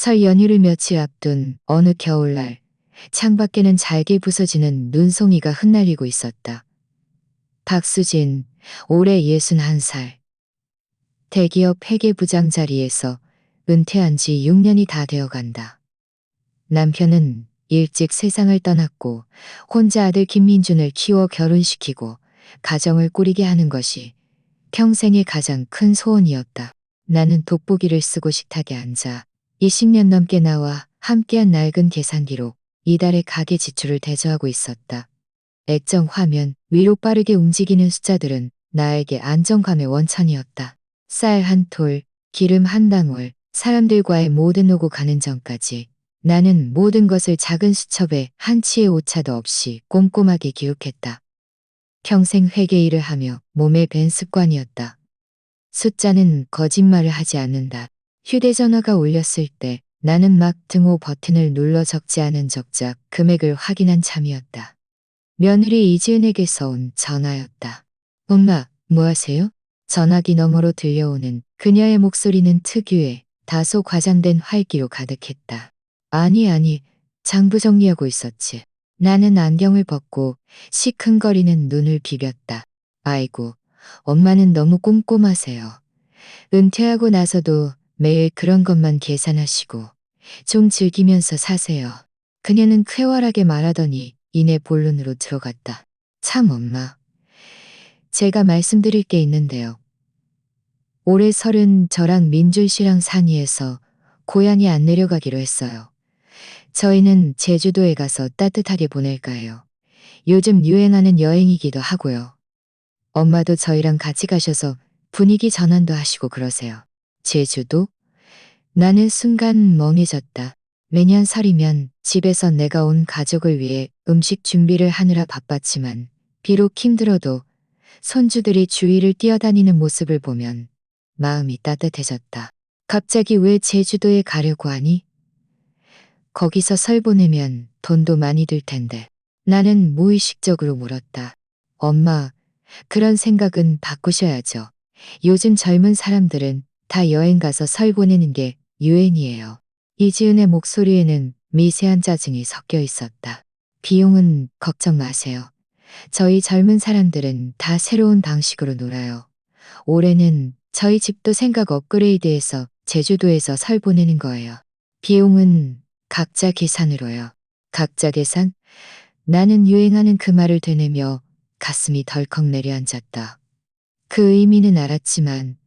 설 연휴를 며칠 앞둔 어느 겨울날, 창밖에는 잘게 부서지는 눈송이가 흩날리고 있었다. 박수진, 올해 61살. 대기업 회계부장 자리에서 은퇴한 지 6년이 다 되어간다. 남편은 일찍 세상을 떠났고 혼자 아들 김민준을 키워 결혼시키고 가정을 꾸리게 하는 것이 평생의 가장 큰 소원이었다. 나는 돋보기를 쓰고 식탁에 앉아 20년 넘게 나와 함께한 낡은 계산기로 이달의 가계 지출을 대조하고 있었다. 액정 화면 위로 빠르게 움직이는 숫자들은 나에게 안정감의 원천이었다. 쌀 한 톨, 기름 한 방울, 사람들과의 모든 오고 가는 전까지 나는 모든 것을 작은 수첩에 한치의 오차도 없이 꼼꼼하게 기록했다. 평생 회계 일을 하며 몸에 밴 습관이었다. 숫자는 거짓말을 하지 않는다. 휴대전화가 울렸을 때 나는 막 등호 버튼을 눌러 적지 않은 적작 금액을 확인한 참이었다. 며느리 이지은에게서 온 전화였다. 엄마, 뭐 하세요? 전화기 너머로 들려오는 그녀의 목소리는 특유의 다소 과장된 활기로 가득했다. 아니, 장부 정리하고 있었지. 나는 안경을 벗고 시큰거리는 눈을 비볐다. 아이고, 엄마는 너무 꼼꼼하세요. 은퇴하고 나서도 매일 그런 것만 계산하시고 좀 즐기면서 사세요. 그녀는 쾌활하게 말하더니 이내 본론으로 들어갔다. 참 엄마. 제가 말씀드릴 게 있는데요. 올해 설은 저랑 민준 씨랑 상의해서 고향에 안 내려가기로 했어요. 저희는 제주도에 가서 따뜻하게 보낼까 해요. 요즘 유행하는 여행이기도 하고요. 엄마도 저희랑 같이 가셔서 분위기 전환도 하시고 그러세요. 제주도? 나는 순간 멍해졌다. 매년 설이면 집에서 내가 온 가족을 위해 음식 준비를 하느라 바빴지만 비록 힘들어도 손주들이 주위를 뛰어다니는 모습을 보면 마음이 따뜻해졌다. 갑자기 왜 제주도에 가려고 하니? 거기서 설 보내면 돈도 많이 들 텐데. 나는 무의식적으로 물었다. 엄마, 그런 생각은 바꾸셔야죠. 요즘 젊은 사람들은 다 여행 가서 설 보내는 게 유행이에요. 이지은의 목소리에는 미세한 짜증이 섞여 있었다. 비용은 걱정 마세요. 저희 젊은 사람들은 다 새로운 방식으로 놀아요. 올해는 저희 집도 생각 업그레이드해서 제주도에서 설 보내는 거예요. 비용은 각자 계산으로요. 각자 계산? 나는 유행하는 그 말을 되뇌며 가슴이 덜컥 내려앉았다. 그 의미는 알았지만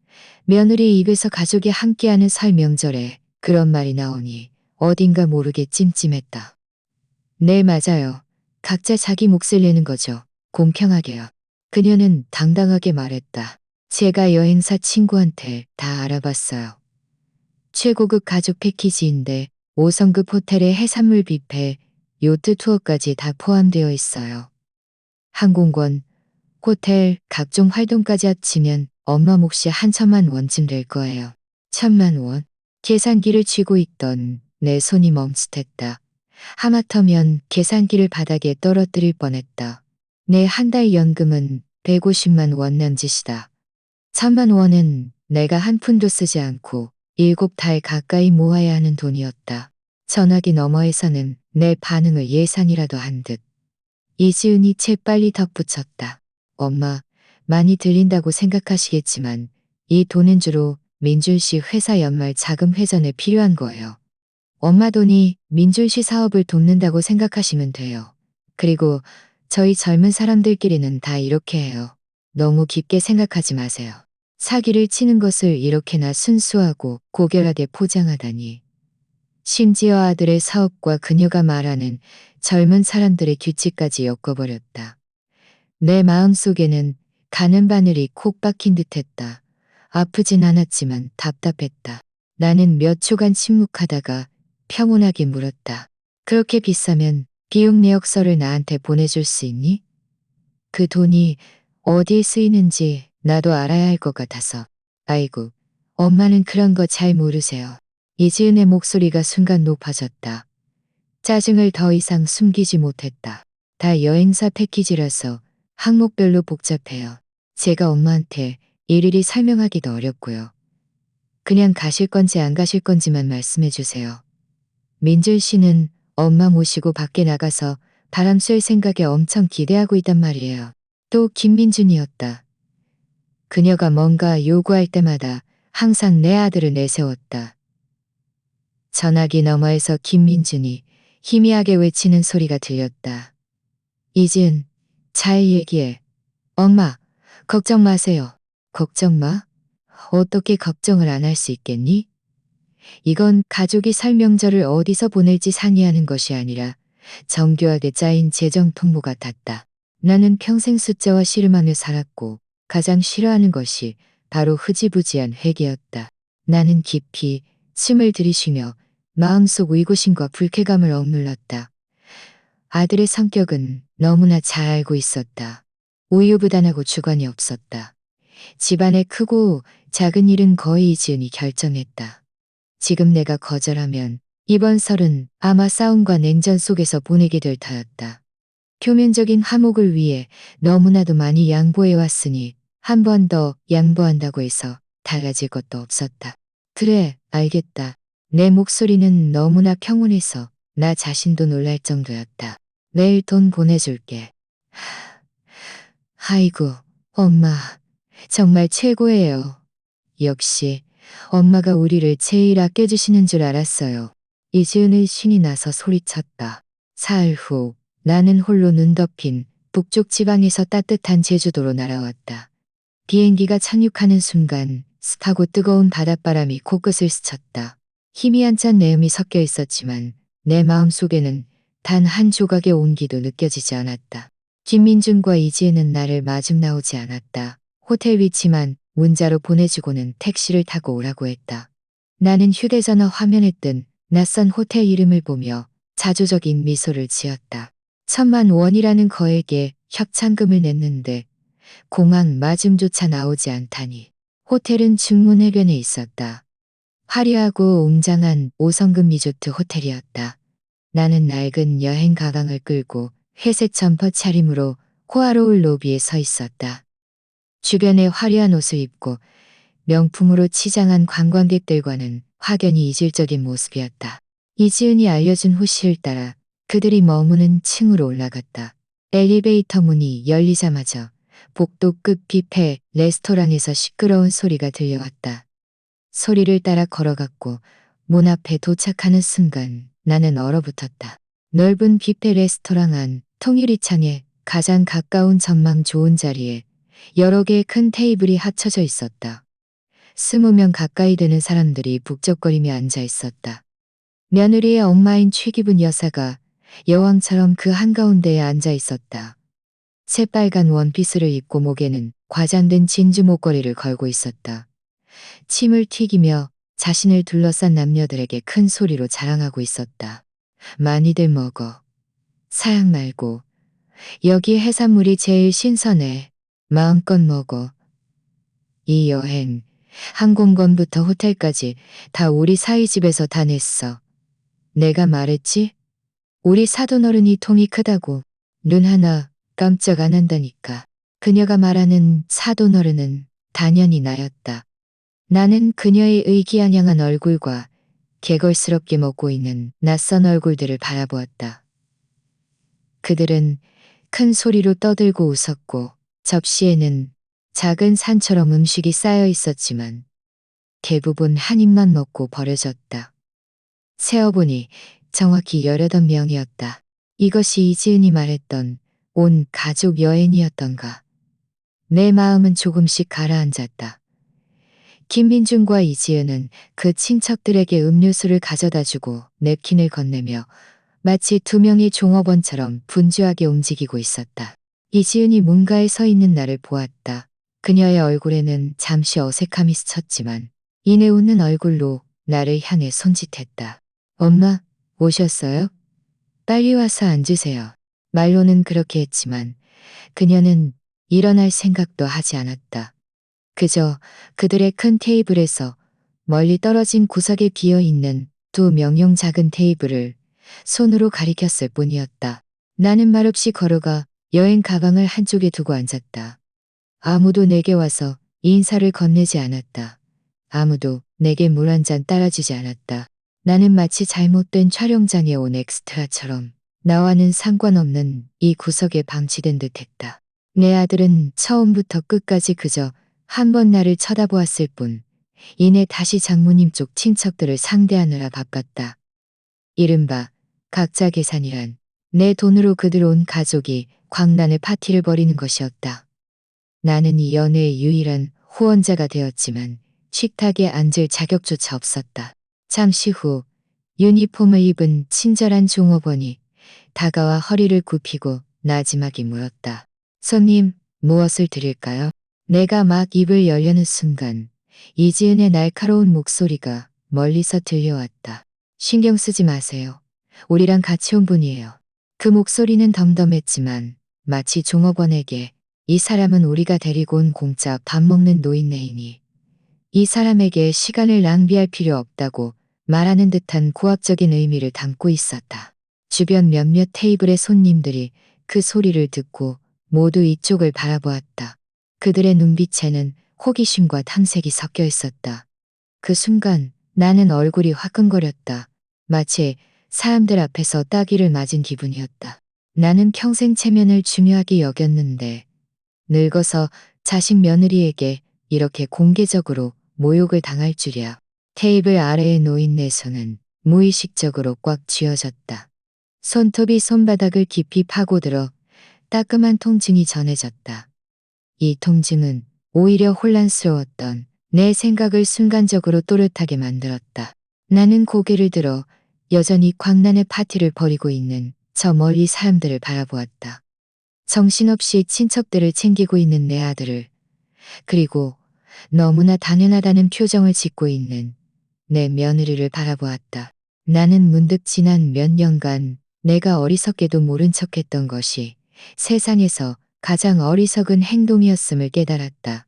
며느리 입에서 가족이 함께하는 설 명절에 그런 말이 나오니 어딘가 모르게 찜찜했다. 네, 맞아요. 각자 자기 몫을 내는 거죠. 공평하게요. 그녀는 당당하게 말했다. 제가 여행사 친구한테 다 알아봤어요. 최고급 가족 패키지인데 5성급 호텔에 해산물 뷔페, 요트 투어까지 다 포함되어 있어요. 항공권, 호텔, 각종 활동까지 합치면 엄마 몫이 한 1,000만 원쯤 될 거예요. 1,000만 원? 계산기를 쥐고 있던 내 손이 멈칫했다. 하마터면 계산기를 바닥에 떨어뜨릴 뻔했다. 내 한 달 연금은 150만 원 남짓이다. 1,000만 원은 내가 한 푼도 쓰지 않고 7달 가까이 모아야 하는 돈이었다. 전화기 너머에서는 내 반응을 예상이라도 한 듯. 이지은이 재빨리 덧붙였다. 엄마, 많이 들린다고 생각하시겠지만 이 돈은 주로 민준 씨 회사 연말 자금 회전에 필요한 거예요. 엄마 돈이 민준 씨 사업을 돕는다고 생각하시면 돼요. 그리고 저희 젊은 사람들끼리는 다 이렇게 해요. 너무 깊게 생각하지 마세요. 사기를 치는 것을 이렇게나 순수하고 고결하게 포장하다니. 심지어 아들의 사업과 그녀가 말하는 젊은 사람들의 규칙까지 엮어버렸다. 내 마음속에는 가는 바늘이 콕 박힌 듯했다. 아프진 않았지만 답답했다. 나는 몇 초간 침묵하다가 평온하게 물었다. 그렇게 비싸면 비용 내역서를 나한테 보내줄 수 있니? 그 돈이 어디에 쓰이는지 나도 알아야 할 것 같아서. 아이고, 엄마는 그런 거 잘 모르세요. 이지은의 목소리가 순간 높아졌다. 짜증을 더 이상 숨기지 못했다. 다 여행사 패키지라서 항목별로 복잡해요. 제가 엄마한테 일일이 설명하기도 어렵고요. 그냥 가실 건지 안 가실 건지만 말씀해 주세요. 민준 씨는 엄마 모시고 밖에 나가서 바람 쐴 생각에 엄청 기대하고 있단 말이에요. 또 김민준이었다. 그녀가 뭔가 요구할 때마다 항상 내 아들을 내세웠다. 전화기 너머에서 김민준이 희미하게 외치는 소리가 들렸다. 이지은, 잘 얘기해. 엄마, 걱정 마세요. 걱정 마? 어떻게 걱정을 안 할 수 있겠니? 이건 가족이 설 명절을 어디서 보낼지 상의하는 것이 아니라 정교하게 짜인 재정 통보 같았다. 나는 평생 숫자와 씨름하며 살았고 가장 싫어하는 것이 바로 흐지부지한 회계였다. 나는 깊이 숨을 들이쉬며 마음속 의구심과 불쾌감을 억눌렀다. 아들의 성격은 너무나 잘 알고 있었다. 우유부단하고 주관이 없었다. 집안의 크고 작은 일은 거의 이지은이 결정했다. 지금 내가 거절하면 이번 설은 아마 싸움과 냉전 속에서 보내게 될 터였다. 표면적인 화목을 위해 너무나도 많이 양보해왔으니 한 번 더 양보한다고 해서 달라질 것도 없었다. 그래, 알겠다. 내 목소리는 너무나 평온해서 나 자신도 놀랄 정도였다. 내일 돈 보내줄게. 아이고, 엄마, 정말 최고예요. 역시 엄마가 우리를 제일 아껴주시는 줄 알았어요. 이지은의 신이 나서 소리쳤다. 사흘 후 나는 홀로 눈 덮인 북쪽 지방에서 따뜻한 제주도로 날아왔다. 비행기가 착륙하는 순간 습하고 뜨거운 바닷바람이 코끝을 스쳤다. 희미한 짠 내음이 섞여 있었지만 내 마음속에는 단 한 조각의 온기도 느껴지지 않았다. 김민준과 이지은은 나를 마중 나오지 않았다. 호텔 위치만 문자로 보내주고는 택시를 타고 오라고 했다. 나는 휴대전화 화면에 뜬 낯선 호텔 이름을 보며 자조적인 미소를 지었다. 1,000만 원이라는 거액의 협찬금을 냈는데 공항 마중조차 나오지 않다니. 호텔은 중문 해변에 있었다. 화려하고 웅장한 5성급 리조트 호텔이었다. 나는 낡은 여행 가방을 끌고 회색 점퍼 차림으로 호화로울 로비에 서 있었다. 주변에 화려한 옷을 입고 명품으로 치장한 관광객들과는 확연히 이질적인 모습이었다. 이지은이 알려준 호실을 따라 그들이 머무는 층으로 올라갔다. 엘리베이터 문이 열리자마자 복도급 뷔페 레스토랑에서 시끄러운 소리가 들려왔다. 소리를 따라 걸어갔고 문 앞에 도착하는 순간 나는 얼어붙었다. 넓은 뷔페 레스토랑 안 통유리창에 가장 가까운 전망 좋은 자리에 여러 개의 큰 테이블이 합쳐져 있었다. 20명 가까이 되는 사람들이 북적거리며 앉아 있었다. 며느리의 엄마인 최기분 여사가 여왕처럼 그 한가운데에 앉아 있었다. 새빨간 원피스를 입고 목에는 과장된 진주 목걸이를 걸고 있었다. 침을 튀기며 자신을 둘러싼 남녀들에게 큰 소리로 자랑하고 있었다. 많이들 먹어. 사양 말고. 여기 해산물이 제일 신선해. 마음껏 먹어. 이 여행, 항공권부터 호텔까지 다 우리 사위 집에서 다 냈어. 내가 말했지? 우리 사돈어른이 통이 크다고. 눈 하나 깜짝 안 한다니까. 그녀가 말하는 사돈어른은 단연히 나였다. 나는 그녀의 의기양양한 얼굴과 개걸스럽게 먹고 있는 낯선 얼굴들을 바라보았다. 그들은 큰 소리로 떠들고 웃었고 접시에는 작은 산처럼 음식이 쌓여 있었지만 대부분 한 입만 먹고 버려졌다. 세어보니 정확히 18명이었다. 이것이 이지은이 말했던 온 가족 여행이었던가. 내 마음은 조금씩 가라앉았다. 김민준과 이지은은 그 친척들에게 음료수를 가져다주고 냅킨을 건네며 마치 두 명의 종업원처럼 분주하게 움직이고 있었다. 이지은이 문가에 서 있는 나를 보았다. 그녀의 얼굴에는 잠시 어색함이 스쳤지만 이내 웃는 얼굴로 나를 향해 손짓했다. 엄마, 오셨어요? 빨리 와서 앉으세요. 말로는 그렇게 했지만 그녀는 일어날 생각도 하지 않았다. 그저 그들의 큰 테이블에서 멀리 떨어진 구석에 비어있는 두 명용 작은 테이블을 손으로 가리켰을 뿐이었다. 나는 말없이 걸어가 여행 가방을 한쪽에 두고 앉았다. 아무도 내게 와서 인사를 건네지 않았다. 아무도 내게 물 한 잔 따라주지 않았다. 나는 마치 잘못된 촬영장에 온 엑스트라처럼 나와는 상관없는 이 구석에 방치된 듯했다. 내 아들은 처음부터 끝까지 그저 한 번 나를 쳐다보았을 뿐 이내 다시 장모님 쪽 친척들을 상대하느라 바빴다. 이른바 각자 계산이란 내 돈으로 그들 온 가족이 광란의 파티를 벌이는 것이었다. 나는 이 연애의 유일한 후원자가 되었지만 식탁에 앉을 자격조차 없었다. 잠시 후 유니폼을 입은 친절한 종업원이 다가와 허리를 굽히고 나지막이 물었다. 손님, 무엇을 드릴까요? 내가 막 입을 열려는 순간 이지은의 날카로운 목소리가 멀리서 들려왔다. 신경 쓰지 마세요. 우리랑 같이 온 분이에요. 그 목소리는 덤덤했지만 마치 종업원에게 이 사람은 우리가 데리고 온 공짜 밥 먹는 노인네이니 이 사람에게 시간을 낭비할 필요 없다고 말하는 듯한 고압적인 의미를 담고 있었다. 주변 몇몇 테이블의 손님들이 그 소리를 듣고 모두 이쪽을 바라보았다. 그들의 눈빛에는 호기심과 탐색이 섞여 있었다. 그 순간 나는 얼굴이 화끈거렸다. 마치 사람들 앞에서 따귀를 맞은 기분이었다. 나는 평생 체면을 중요하게 여겼는데 늙어서 자식 며느리에게 이렇게 공개적으로 모욕을 당할 줄이야. 테이블 아래에 놓인 내 손은 무의식적으로 꽉 쥐어졌다. 손톱이 손바닥을 깊이 파고들어 따끔한 통증이 전해졌다. 이 통증은 오히려 혼란스러웠던 내 생각을 순간적으로 또렷하게 만들었다. 나는 고개를 들어 여전히 광란의 파티를 벌이고 있는 저 멀리 사람들을 바라보았다. 정신없이 친척들을 챙기고 있는 내 아들을, 그리고 너무나 당연하다는 표정을 짓고 있는 내 며느리를 바라보았다. 나는 문득 지난 몇 년간 내가 어리석게도 모른 척했던 것이 세상에서 가장 어리석은 행동이었음을 깨달았다.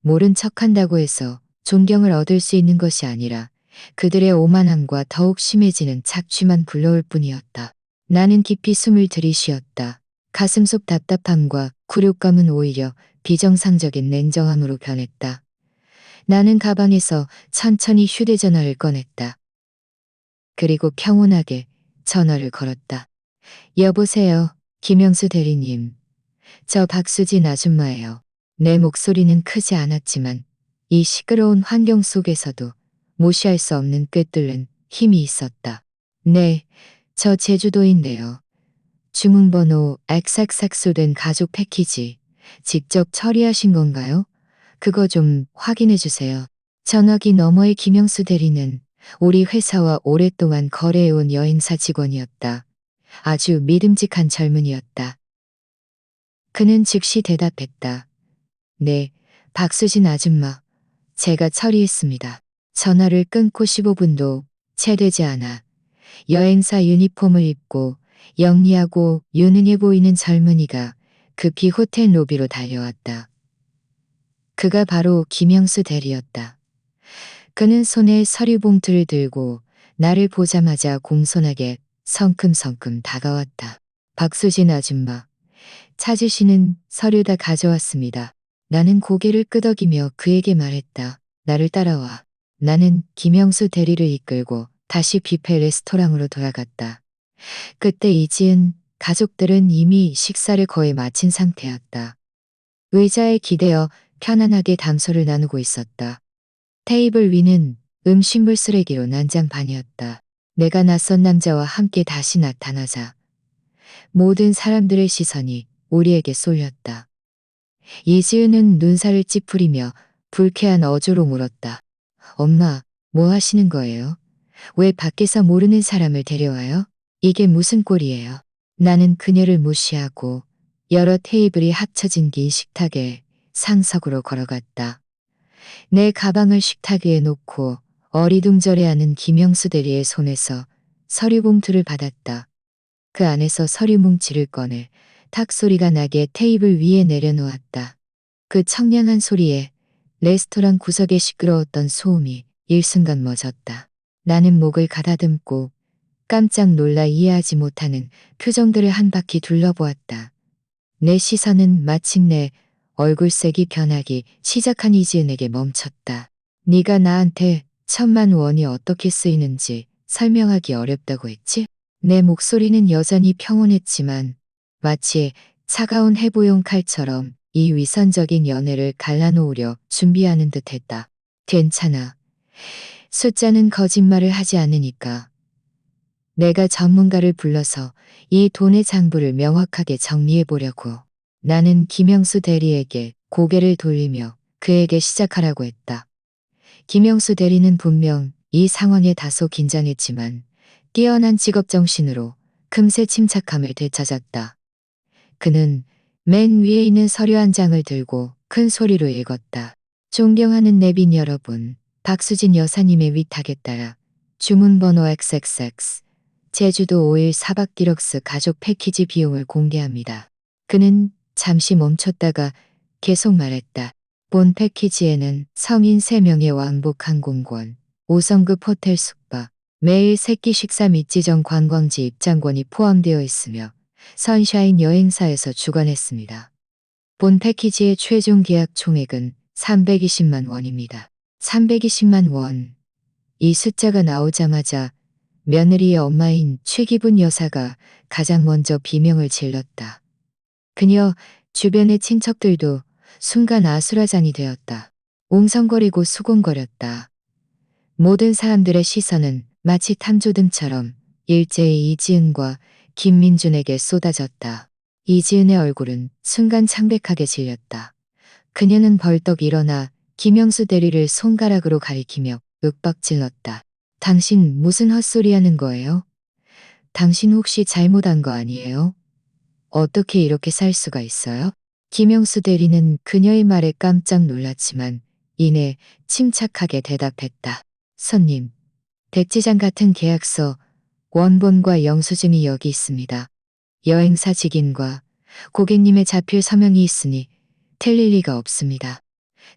모른 척한다고 해서 존경을 얻을 수 있는 것이 아니라 그들의 오만함과 더욱 심해지는 착취만 불러올 뿐이었다. 나는 깊이 숨을 들이쉬었다. 가슴속 답답함과 굴욕감은 오히려 비정상적인 냉정함으로 변했다. 나는 가방에서 천천히 휴대전화를 꺼냈다. 그리고 평온하게 전화를 걸었다. 여보세요, 김영수 대리님. 저 박수진 아줌마예요. 내 목소리는 크지 않았지만 이 시끄러운 환경 속에서도 무시할 수 없는 꿰뚫는 힘이 있었다. 네, 저 제주도인데요. 주문번호 XXX로 된 가족 패키지 직접 처리하신 건가요? 그거 좀 확인해 주세요. 전화기 너머의 김영수 대리는 우리 회사와 오랫동안 거래해온 여행사 직원이었다. 아주 믿음직한 젊은이였다. 그는 즉시 대답했다. 네, 박수진 아줌마. 제가 처리했습니다. 전화를 끊고 15분도 채 되지 않아 여행사 유니폼을 입고 영리하고 유능해 보이는 젊은이가 급히 호텔 로비로 달려왔다. 그가 바로 김영수 대리였다. 그는 손에 서류 봉투를 들고 나를 보자마자 공손하게 성큼성큼 다가왔다. 박수진 아줌마, 찾으시는 서류 다 가져왔습니다. 나는 고개를 끄덕이며 그에게 말했다. 나를 따라와. 나는 김영수 대리를 이끌고 다시 뷔페 레스토랑으로 돌아갔다. 그때 이지은 가족들은 이미 식사를 거의 마친 상태였다. 의자에 기대어 편안하게 담소를 나누고 있었다. 테이블 위는 음식물 쓰레기로 난장판이었다. 내가 낯선 남자와 함께 다시 나타나자 모든 사람들의 시선이 우리에게 쏠렸다. 이지은은 눈살을 찌푸리며 불쾌한 어조로 물었다. 엄마, 뭐 하시는 거예요? 왜 밖에서 모르는 사람을 데려와요? 이게 무슨 꼴이에요? 나는 그녀를 무시하고 여러 테이블이 합쳐진 긴 식탁에 상석으로 걸어갔다. 내 가방을 식탁 위에 놓고 어리둥절해하는 김영수 대리의 손에서 서류 봉투를 받았다. 그 안에서 서류 뭉치를 꺼내 탁 소리가 나게 테이블 위에 내려놓았다. 그 청량한 소리에 레스토랑 구석에 시끄러웠던 소음이 일순간 멎었다. 나는 목을 가다듬고 깜짝 놀라 이해하지 못하는 표정들을 한 바퀴 둘러보았다. 내 시선은 마침내 얼굴색이 변하기 시작한 이지은에게 멈췄다. 네가 나한테 1,000만 원이 어떻게 쓰이는지 설명하기 어렵다고 했지? 내 목소리는 여전히 평온했지만 마치 차가운 해부용 칼처럼 이 위선적인 연애를 갈라놓으려 준비하는 듯했다. 괜찮아. 숫자는 거짓말을 하지 않으니까. 내가 전문가를 불러서 이 돈의 장부를 명확하게 정리해 보려고. 나는 김영수 대리에게 고개를 돌리며 그에게 시작하라고 했다. 김영수 대리는 분명 이 상황에 다소 긴장했지만 뛰어난 직업정신으로 금세 침착함을 되찾았다. 그는 맨 위에 있는 서류 한 장을 들고 큰 소리로 읽었다. 존경하는 내빈 여러분, 박수진 여사님의 위탁에 따라 주문번호 XXX 제주도 5일 4박 디럭스 가족 패키지 비용을 공개합니다. 그는 잠시 멈췄다가 계속 말했다. 본 패키지에는 성인 3명의 왕복 항공권, 5성급 호텔 숙박, 매일 새끼 식사 및 지정 관광지 입장권이 포함되어 있으며 선샤인 여행사에서 주관했습니다. 본 패키지의 최종 계약 총액은 320만 원입니다. 320만 원. 이 숫자가 나오자마자 며느리의 엄마인 최기분 여사가 가장 먼저 비명을 질렀다. 그녀 주변의 친척들도 순간 아수라장이 되었다. 웅성거리고 수군거렸다. 모든 사람들의 시선은 마치 탐조등처럼 일제히 이지은과 김민준에게 쏟아졌다. 이지은의 얼굴은 순간 창백하게 질렸다. 그녀는 벌떡 일어나 김영수 대리를 손가락으로 가리키며 윽박질렀다. 당신 무슨 헛소리 하는 거예요? 당신 혹시 잘못한 거 아니에요? 어떻게 이렇게 살 수가 있어요? 김영수 대리는 그녀의 말에 깜짝 놀랐지만 이내 침착하게 대답했다. 손님, 백지장 같은 계약서, 원본과 영수증이 여기 있습니다. 여행사 직인과 고객님의 자필 서명이 있으니 틀릴 리가 없습니다.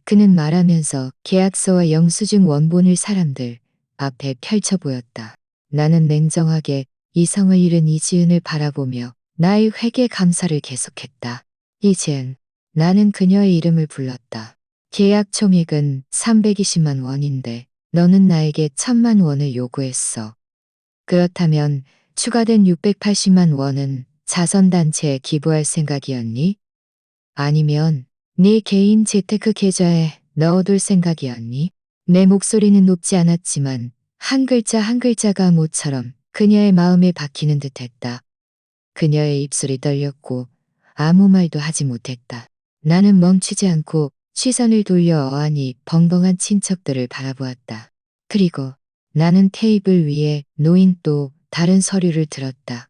그는 말하면서 계약서와 영수증 원본을 사람들 앞에 펼쳐 보였다. 나는 냉정하게 이성을 잃은 이지은을 바라보며 나의 회개 감사를 계속했다. 이지은, 나는 그녀의 이름을 불렀다. 계약 총액은 320만 원인데 너는 나에게 1,000만 원을 요구했어. 그렇다면 추가된 680만 원은 자선단체에 기부할 생각이었니? 아니면 네 개인 재테크 계좌에 넣어둘 생각이었니? 내 목소리는 높지 않았지만 한 글자 한 글자가 모처럼 그녀의 마음에 박히는 듯했다. 그녀의 입술이 떨렸고 아무 말도 하지 못했다. 나는 멈추지 않고 시선을 돌려 어안이 벙벙한 친척들을 바라보았다. 그리고 나는 테이블 위에 놓인 또 다른 서류를 들었다.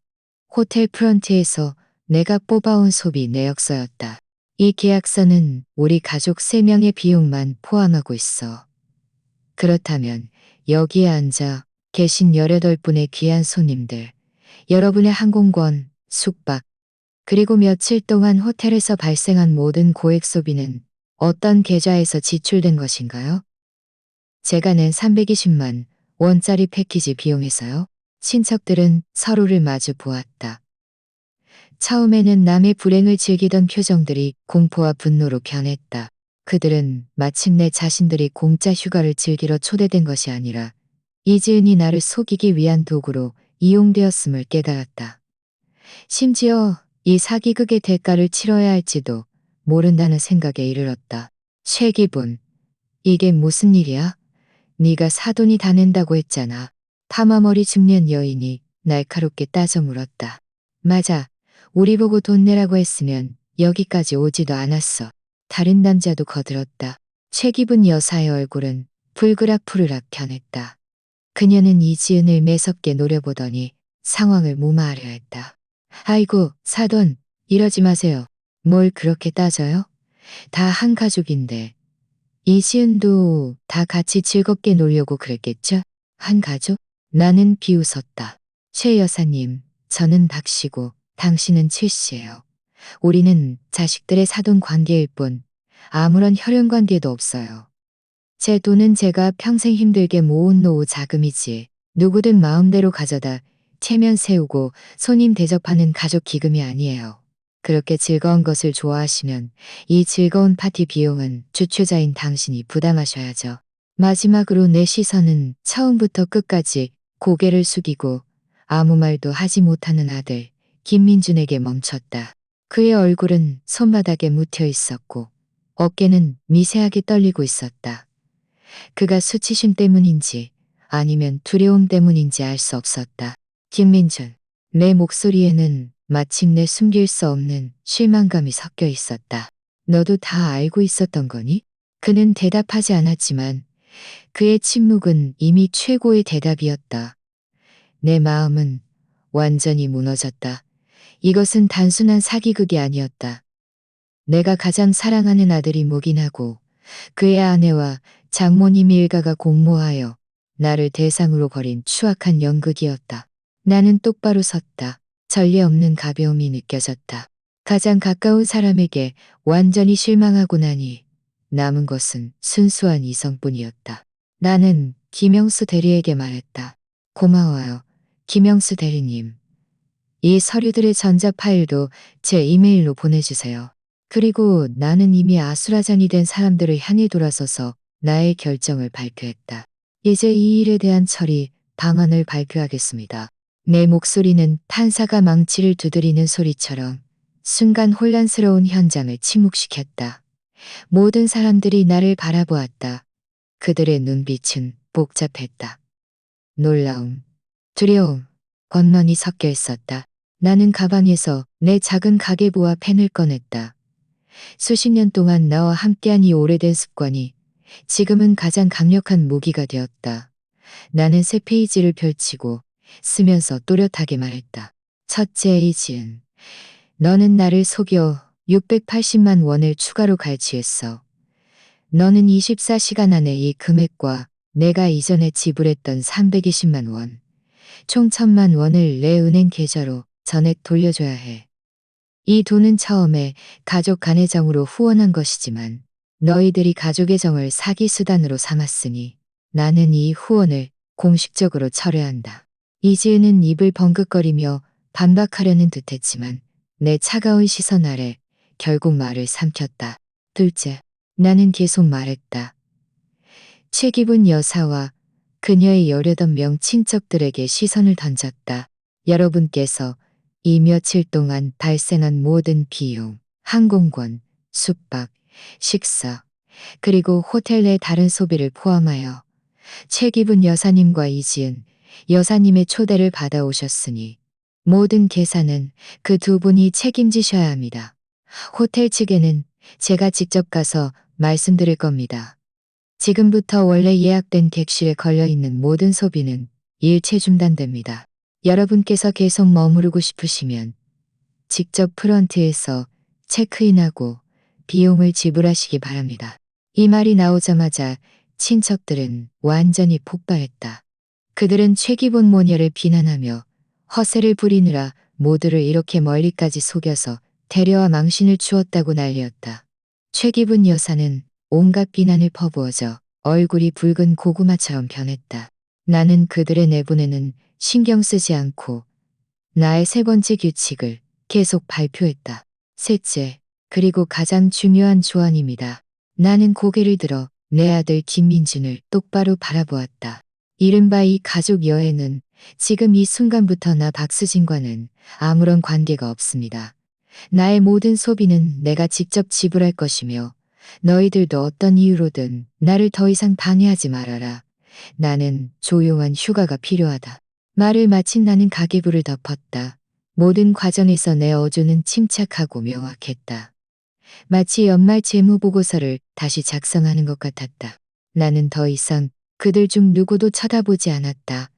호텔 프런트에서 내가 뽑아온 소비 내역서였다. 이 계약서는 우리 가족 3명의 비용만 포함하고 있어. 그렇다면 여기에 앉아 계신 18분의 귀한 손님들, 여러분의 항공권, 숙박, 그리고 며칠 동안 호텔에서 발생한 모든 고액 소비는 어떤 계좌에서 지출된 것인가요? 제가 낸 320만 원짜리 패키지 비용에서요. 친척들은 서로를 마주 보았다. 처음에는 남의 불행을 즐기던 표정들이 공포와 분노로 변했다. 그들은 마침내 자신들이 공짜 휴가를 즐기러 초대된 것이 아니라 이지은이 나를 속이기 위한 도구로 이용되었음을 깨달았다. 심지어 이 사기극의 대가를 치러야 할지도 모른다는 생각에 이르렀다. 최기분, 이게 무슨 일이야? 네가 사돈이 다 낸다고 했잖아. 파마머리 중년 여인이 날카롭게 따져 물었다. 맞아. 우리 보고 돈 내라고 했으면 여기까지 오지도 않았어. 다른 남자도 거들었다. 최기분 여사의 얼굴은 불그락푸르락 변했다. 그녀는 이지은을 매섭게 노려보더니 상황을 무마하려 했다. 아이고, 사돈, 이러지 마세요. 뭘 그렇게 따져요? 다 한 가족인데. 이지은도 다 같이 즐겁게 놀려고 그랬겠죠? 한 가족? 나는 비웃었다. 최 여사님, 저는 박 씨고 당신은 최 씨예요. 우리는 자식들의 사돈 관계일 뿐 아무런 혈연 관계도 없어요. 제 돈은 제가 평생 힘들게 모은 노후 자금이지 누구든 마음대로 가져다 체면 세우고 손님 대접하는 가족 기금이 아니에요. 그렇게 즐거운 것을 좋아하시면 이 즐거운 파티 비용은 주최자인 당신이 부담하셔야죠. 마지막으로 내 시선은 처음부터 끝까지 고개를 숙이고 아무 말도 하지 못하는 아들 김민준에게 멈췄다. 그의 얼굴은 손바닥에 묻혀 있었고 어깨는 미세하게 떨리고 있었다. 그가 수치심 때문인지 아니면 두려움 때문인지 알 수 없었다. 김민준. 내 목소리에는 마침내 숨길 수 없는 실망감이 섞여 있었다. 너도 다 알고 있었던 거니? 그는 대답하지 않았지만 그의 침묵은 이미 최고의 대답이었다. 내 마음은 완전히 무너졌다. 이것은 단순한 사기극이 아니었다. 내가 가장 사랑하는 아들이 묵인하고 그의 아내와 장모님 일가가 공모하여 나를 대상으로 벌인 추악한 연극이었다. 나는 똑바로 섰다. 전례 없는 가벼움이 느껴졌다. 가장 가까운 사람에게 완전히 실망하고 나니 남은 것은 순수한 이성뿐이었다. 나는 김영수 대리에게 말했다. 고마워요. 김영수 대리님. 이 서류들의 전자 파일도 제 이메일로 보내주세요. 그리고 나는 이미 아수라장이 된 사람들을 향해 돌아서서 나의 결정을 발표했다. 이제 이 일에 대한 처리 방안을 발표하겠습니다. 내 목소리는 판사가 망치를 두드리는 소리처럼 순간 혼란스러운 현장을 침묵시켰다. 모든 사람들이 나를 바라보았다. 그들의 눈빛은 복잡했다. 놀라움, 두려움, 권만이 섞여 있었다. 나는 가방에서 내 작은 가계부와 펜을 꺼냈다. 수십 년 동안 나와 함께한 이 오래된 습관이 지금은 가장 강력한 무기가 되었다. 나는 새 페이지를 펼치고 쓰면서 또렷하게 말했다. 첫째 이지은, 너는 나를 속여 680만 원을 추가로 갈취했어. 너는 24시간 안에 이 금액과 내가 이전에 지불했던 320만 원, 총 1000만 원을 내 은행 계좌로 전액 돌려줘야 해. 이 돈은 처음에 가족 간의 정으로 후원한 것이지만 너희들이 가족의 정을 사기 수단으로 삼았으니 나는 이 후원을 공식적으로 철회한다. 이지은은 입을 벙긋거리며 반박하려는 듯했지만 내 차가운 시선 아래 결국 말을 삼켰다. 둘째, 나는 계속 말했다. 최기분 여사와 그녀의 18명 친척들에게 시선을 던졌다. 여러분께서 이 며칠 동안 발생한 모든 비용, 항공권, 숙박, 식사, 그리고 호텔 내 다른 소비를 포함하여 최기분 여사님과 이지은 여사님의 초대를 받아오셨으니 모든 계산은 그 두 분이 책임지셔야 합니다. 호텔 측에는 제가 직접 가서 말씀드릴 겁니다. 지금부터 원래 예약된 객실에 걸려있는 모든 소비는 일체 중단됩니다. 여러분께서 계속 머무르고 싶으시면 직접 프런트에서 체크인하고 비용을 지불하시기 바랍니다. 이 말이 나오자마자 친척들은 완전히 폭발했다. 그들은 최기본 모녀를 비난하며 허세를 부리느라 모두를 이렇게 멀리까지 속여서 대려와 망신을 주었다고 난리였다. 최기분 여사는 온갖 비난을 퍼부어져 얼굴이 붉은 고구마처럼 변했다. 나는 그들의 내분에는 신경 쓰지 않고 나의 세 번째 규칙을 계속 발표했다. 셋째, 그리고 가장 중요한 조언입니다. 나는 고개를 들어 내 아들 김민준을 똑바로 바라보았다. 이른바 이 가족 여행은 지금 이 순간부터 나 박수진과는 아무런 관계가 없습니다. 나의 모든 소비는 내가 직접 지불할 것이며 너희들도 어떤 이유로든 나를 더 이상 방해하지 말아라. 나는 조용한 휴가가 필요하다. 말을 마친 나는 가계부를 덮었다. 모든 과정에서 내 어조는 침착하고 명확했다. 마치 연말 재무보고서를 다시 작성하는 것 같았다. 나는 더 이상 그들 중 누구도 쳐다보지 않았다.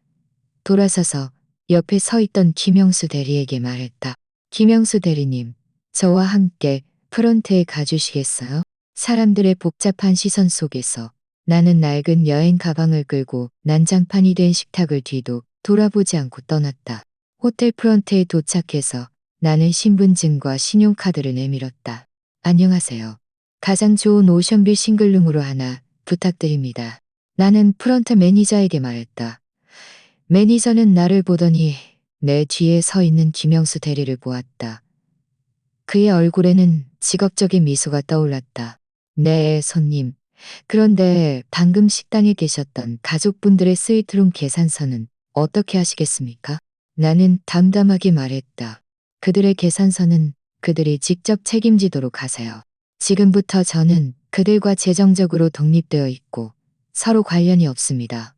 돌아서서 옆에 서 있던 김영수 대리에게 말했다. 김영수 대리님, 저와 함께 프런트에 가주시겠어요? 사람들의 복잡한 시선 속에서 나는 낡은 여행 가방을 끌고 난장판이 된 식탁을 뒤도 돌아보지 않고 떠났다. 호텔 프런트에 도착해서 나는 신분증과 신용카드를 내밀었다. 안녕하세요. 가장 좋은 오션뷰 싱글룸으로 하나 부탁드립니다. 나는 프런트 매니저에게 말했다. 매니저는 나를 보더니 내 뒤에 서 있는 김영수 대리를 보았다. 그의 얼굴에는 직업적인 미소가 떠올랐다. 네, 손님. 그런데 방금 식당에 계셨던 가족분들의 스위트룸 계산서는 어떻게 하시겠습니까? 나는 담담하게 말했다. 그들의 계산서는 그들이 직접 책임지도록 하세요. 지금부터 저는 그들과 재정적으로 독립되어 있고 서로 관련이 없습니다.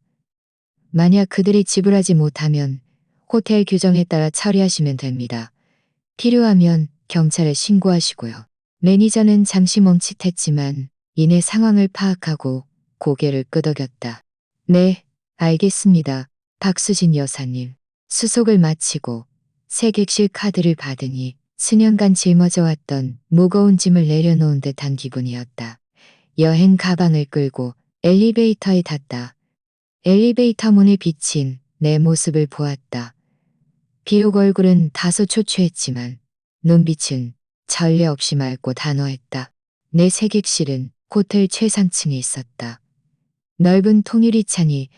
만약 그들이 지불하지 못하면 호텔 규정에 따라 처리하시면 됩니다. 필요하면 경찰에 신고하시고요. 매니저는 잠시 멈칫했지만 이내 상황을 파악하고 고개를 끄덕였다. 네, 알겠습니다. 박수진 여사님. 수속을 마치고 세객실 카드를 받으니 수년간 짊어져 왔던 무거운 짐을 내려놓은 듯한 기분이었다. 여행 가방을 끌고 엘리베이터에 탔다. 엘리베이터 문에 비친 내 모습을 보았다. 비록 얼굴은 다소 초췌했지만 눈빛은 전례 없이 맑고 단호했다. 내 세객실은 호텔 최상층에 있었다. 넓은 통유리 창이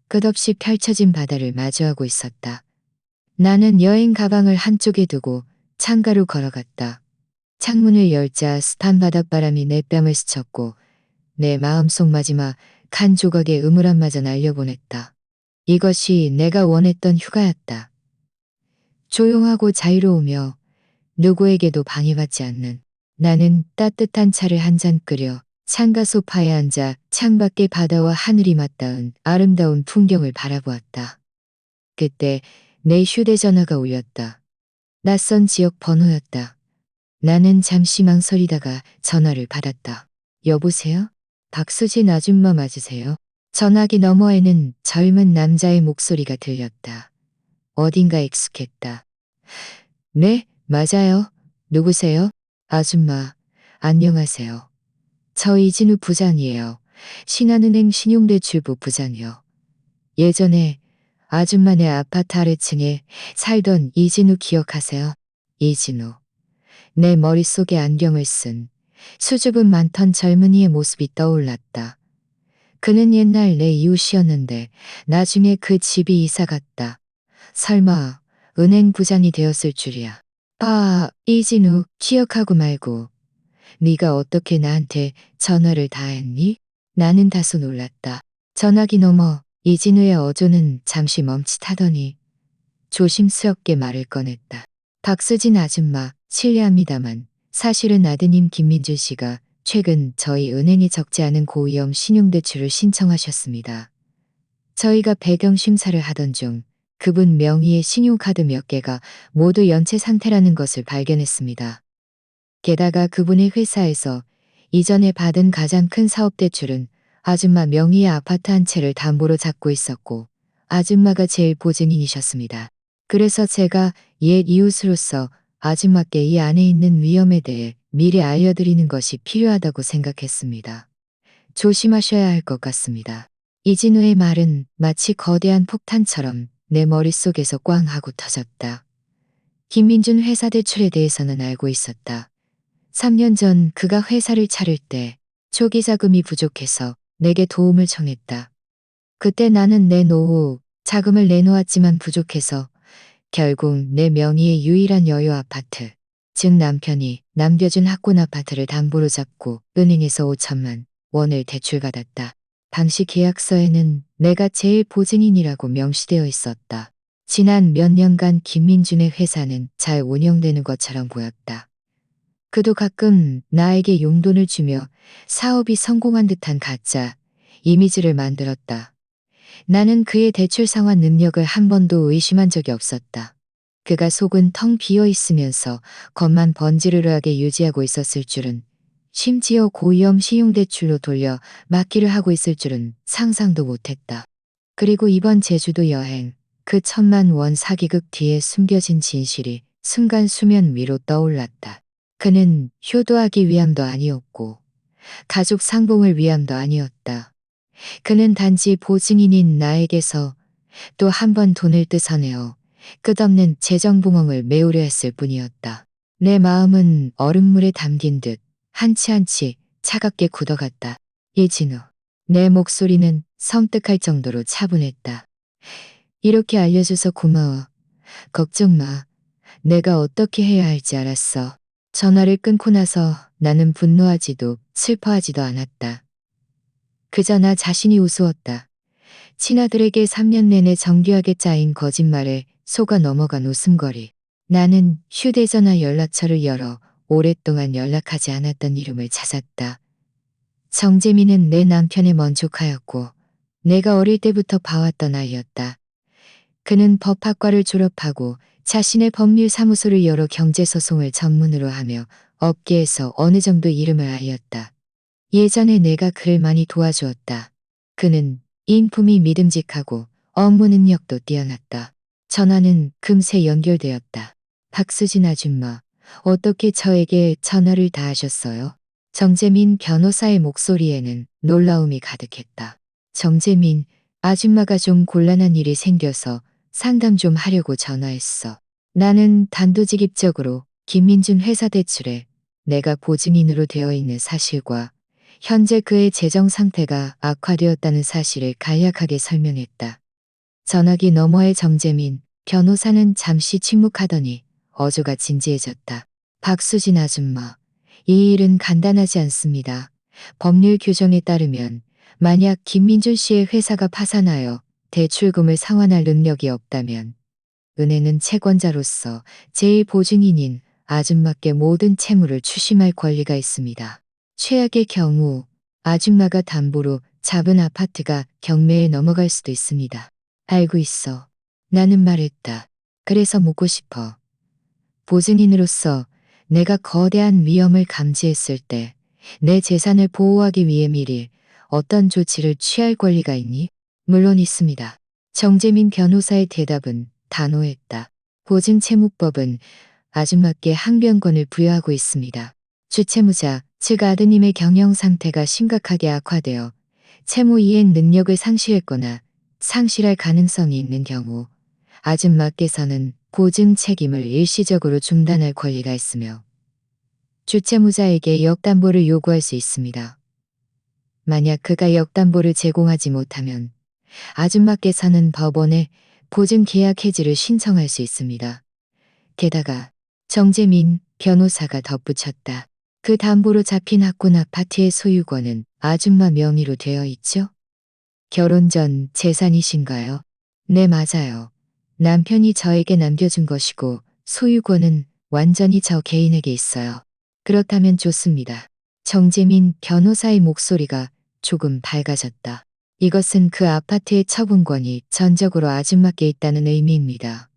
끝없이 펼쳐진 바다를 마주하고 있었다. 나는 여행 가방을 한쪽에 두고 창가로 걸어갔다. 창문을 열자 습한 바닷바람이 내 뺨을 스쳤고 내 마음속 마지막 한 조각의 음울함마저 날려보냈다. 이것이 내가 원했던 휴가였다. 조용하고 자유로우며 누구에게도 방해받지 않는. 나는 따뜻한 차를 한 잔 끓여 창가 소파에 앉아 창밖의 바다와 하늘이 맞닿은 아름다운 풍경을 바라보았다. 그때 내 휴대전화가 울렸다. 낯선 지역 번호였다. 나는 잠시 망설이다가 전화를 받았다. 여보세요? 박수진 아줌마 맞으세요? 전화기 너머에는 젊은 남자의 목소리가 들렸다. 어딘가 익숙했다. 네, 맞아요. 누구세요? 아줌마, 안녕하세요. 저 이진우 부장이에요. 신한은행 신용대출부 부장이요. 예전에 아줌마네 아파트 아래층에 살던 이진우 기억하세요? 이진우. 내 머릿속에 안경을 쓴 수줍음 많던 젊은이의 모습이 떠올랐다. 그는 옛날 내 이웃이었는데 나중에 그 집이 이사 갔다. 설마 은행 부장이 되었을 줄이야. 이진우 기억하고 말고 네가 어떻게 나한테 전화를 다 했니? 나는 다소 놀랐다. 전화기 너머 이진우의 어조는 잠시 멈칫하더니 조심스럽게 말을 꺼냈다. 박수진 아줌마 실례합니다만 사실은 아드님 김민준 씨가 최근 저희 은행에 적지 않은 고위험 신용대출을 신청하셨습니다. 저희가 배경 심사를 하던 중 그분 명의의 신용카드 몇 개가 모두 연체 상태라는 것을 발견했습니다. 게다가 그분의 회사에서 이전에 받은 가장 큰 사업 대출은 아줌마 명의의 아파트 한 채를 담보로 잡고 있었고 아줌마가 제일 보증인이셨습니다. 그래서 제가 옛 이웃으로서 아줌마께 이 안에 있는 위험에 대해 미리 알려드리는 것이 필요하다고 생각했습니다. 조심하셔야 할 것 같습니다. 이진우의 말은 마치 거대한 폭탄처럼 내 머릿속에서 꽝 하고 터졌다. 김민준 회사 대출에 대해서는 알고 있었다. 3년 전 그가 회사를 차릴 때 초기 자금이 부족해서 내게 도움을 청했다. 그때 나는 내 노후 자금을 내놓았지만 부족해서 결국 내 명의의 유일한 여유 아파트, 즉 남편이 남겨준 학군 아파트를 담보로 잡고 은행에서 5천만 원을 대출받았다. 당시 계약서에는 내가 제일 보증인이라고 명시되어 있었다. 지난 몇 년간 김민준의 회사는 잘 운영되는 것처럼 보였다. 그도 가끔 나에게 용돈을 주며 사업이 성공한 듯한 가짜 이미지를 만들었다. 나는 그의 대출 상환 능력을 한 번도 의심한 적이 없었다. 그가 속은 텅 비어 있으면서 겉만 번지르르하게 유지하고 있었을 줄은, 심지어 고위험 신용대출로 돌려 막기를 하고 있을 줄은 상상도 못했다. 그리고 이번 제주도 여행, 그 1,000만 원 사기극 뒤에 숨겨진 진실이 순간 수면 위로 떠올랐다. 그는 효도하기 위함도 아니었고 가족 상봉을 위함도 아니었다. 그는 단지 보증인인 나에게서 또 한 번 돈을 뜯어내어 끝없는 재정부멍을 메우려 했을 뿐이었다. 내 마음은 얼음물에 담긴 듯 한치 한치 차갑게 굳어갔다. 이진우. 내 목소리는 섬뜩할 정도로 차분했다. 이렇게 알려줘서 고마워. 걱정 마. 내가 어떻게 해야 할지 알았어. 전화를 끊고 나서 나는 분노하지도 슬퍼하지도 않았다. 그저 나 자신이 우스웠다. 친아들에게 3년 내내 정교하게 짜인 거짓말에 속아 넘어간 웃음거리. 나는 휴대전화 연락처를 열어 오랫동안 연락하지 않았던 이름을 찾았다. 정재민은 내 남편의 먼 조카였고 내가 어릴 때부터 봐왔던 아이였다. 그는 법학과를 졸업하고 자신의 법률사무소를 열어 경제소송을 전문으로 하며 업계에서 어느 정도 이름을 알렸다. 예전에 내가 그를 많이 도와주었다. 그는 인품이 믿음직하고 업무 능력도 뛰어났다. 전화는 금세 연결되었다. 박수진 아줌마, 어떻게 저에게 전화를 다 하셨어요? 정재민 변호사의 목소리에는 놀라움이 가득했다. 정재민, 아줌마가 좀 곤란한 일이 생겨서 상담 좀 하려고 전화했어. 나는 단도직입적으로 김민준 회사 대출에 내가 보증인으로 되어 있는 사실과 현재 그의 재정 상태가 악화되었다는 사실을 간략하게 설명했다. 전화기 너머의 정재민 변호사는 잠시 침묵하더니 어조가 진지해졌다. 박수진 아줌마, 이 일은 간단하지 않습니다. 법률 규정에 따르면 만약 김민준 씨의 회사가 파산하여 대출금을 상환할 능력이 없다면 은행은 채권자로서 제1보증인인 아줌마께 모든 채무를 추심할 권리가 있습니다. 최악의 경우 아줌마가 담보로 잡은 아파트가 경매에 넘어갈 수도 있습니다. 알고 있어. 나는 말했다. 그래서 묻고 싶어. 보증인으로서 내가 거대한 위험을 감지했을 때 내 재산을 보호하기 위해 미리 어떤 조치를 취할 권리가 있니? 물론 있습니다. 정재민 변호사의 대답은 단호했다. 보증채무법은 아줌마께 항변권을 부여하고 있습니다. 주채무자, 즉 아드님의 경영 상태가 심각하게 악화되어 채무 이행 능력을 상실했거나 상실할 가능성이 있는 경우 아줌마께서는 보증 책임을 일시적으로 중단할 권리가 있으며 주채무자에게 역담보를 요구할 수 있습니다. 만약 그가 역담보를 제공하지 못하면 아줌마께서는 법원에 보증 계약 해지를 신청할 수 있습니다. 게다가 정재민 변호사가 덧붙였다. 그 담보로 잡힌 학군 아파트의 소유권은 아줌마 명의로 되어 있죠? 결혼 전 재산이신가요? 네, 맞아요. 남편이 저에게 남겨준 것이고 소유권은 완전히 저 개인에게 있어요. 그렇다면 좋습니다. 정재민 변호사의 목소리가 조금 밝아졌다. 이것은 그 아파트의 처분권이 전적으로 아줌마께 있다는 의미입니다.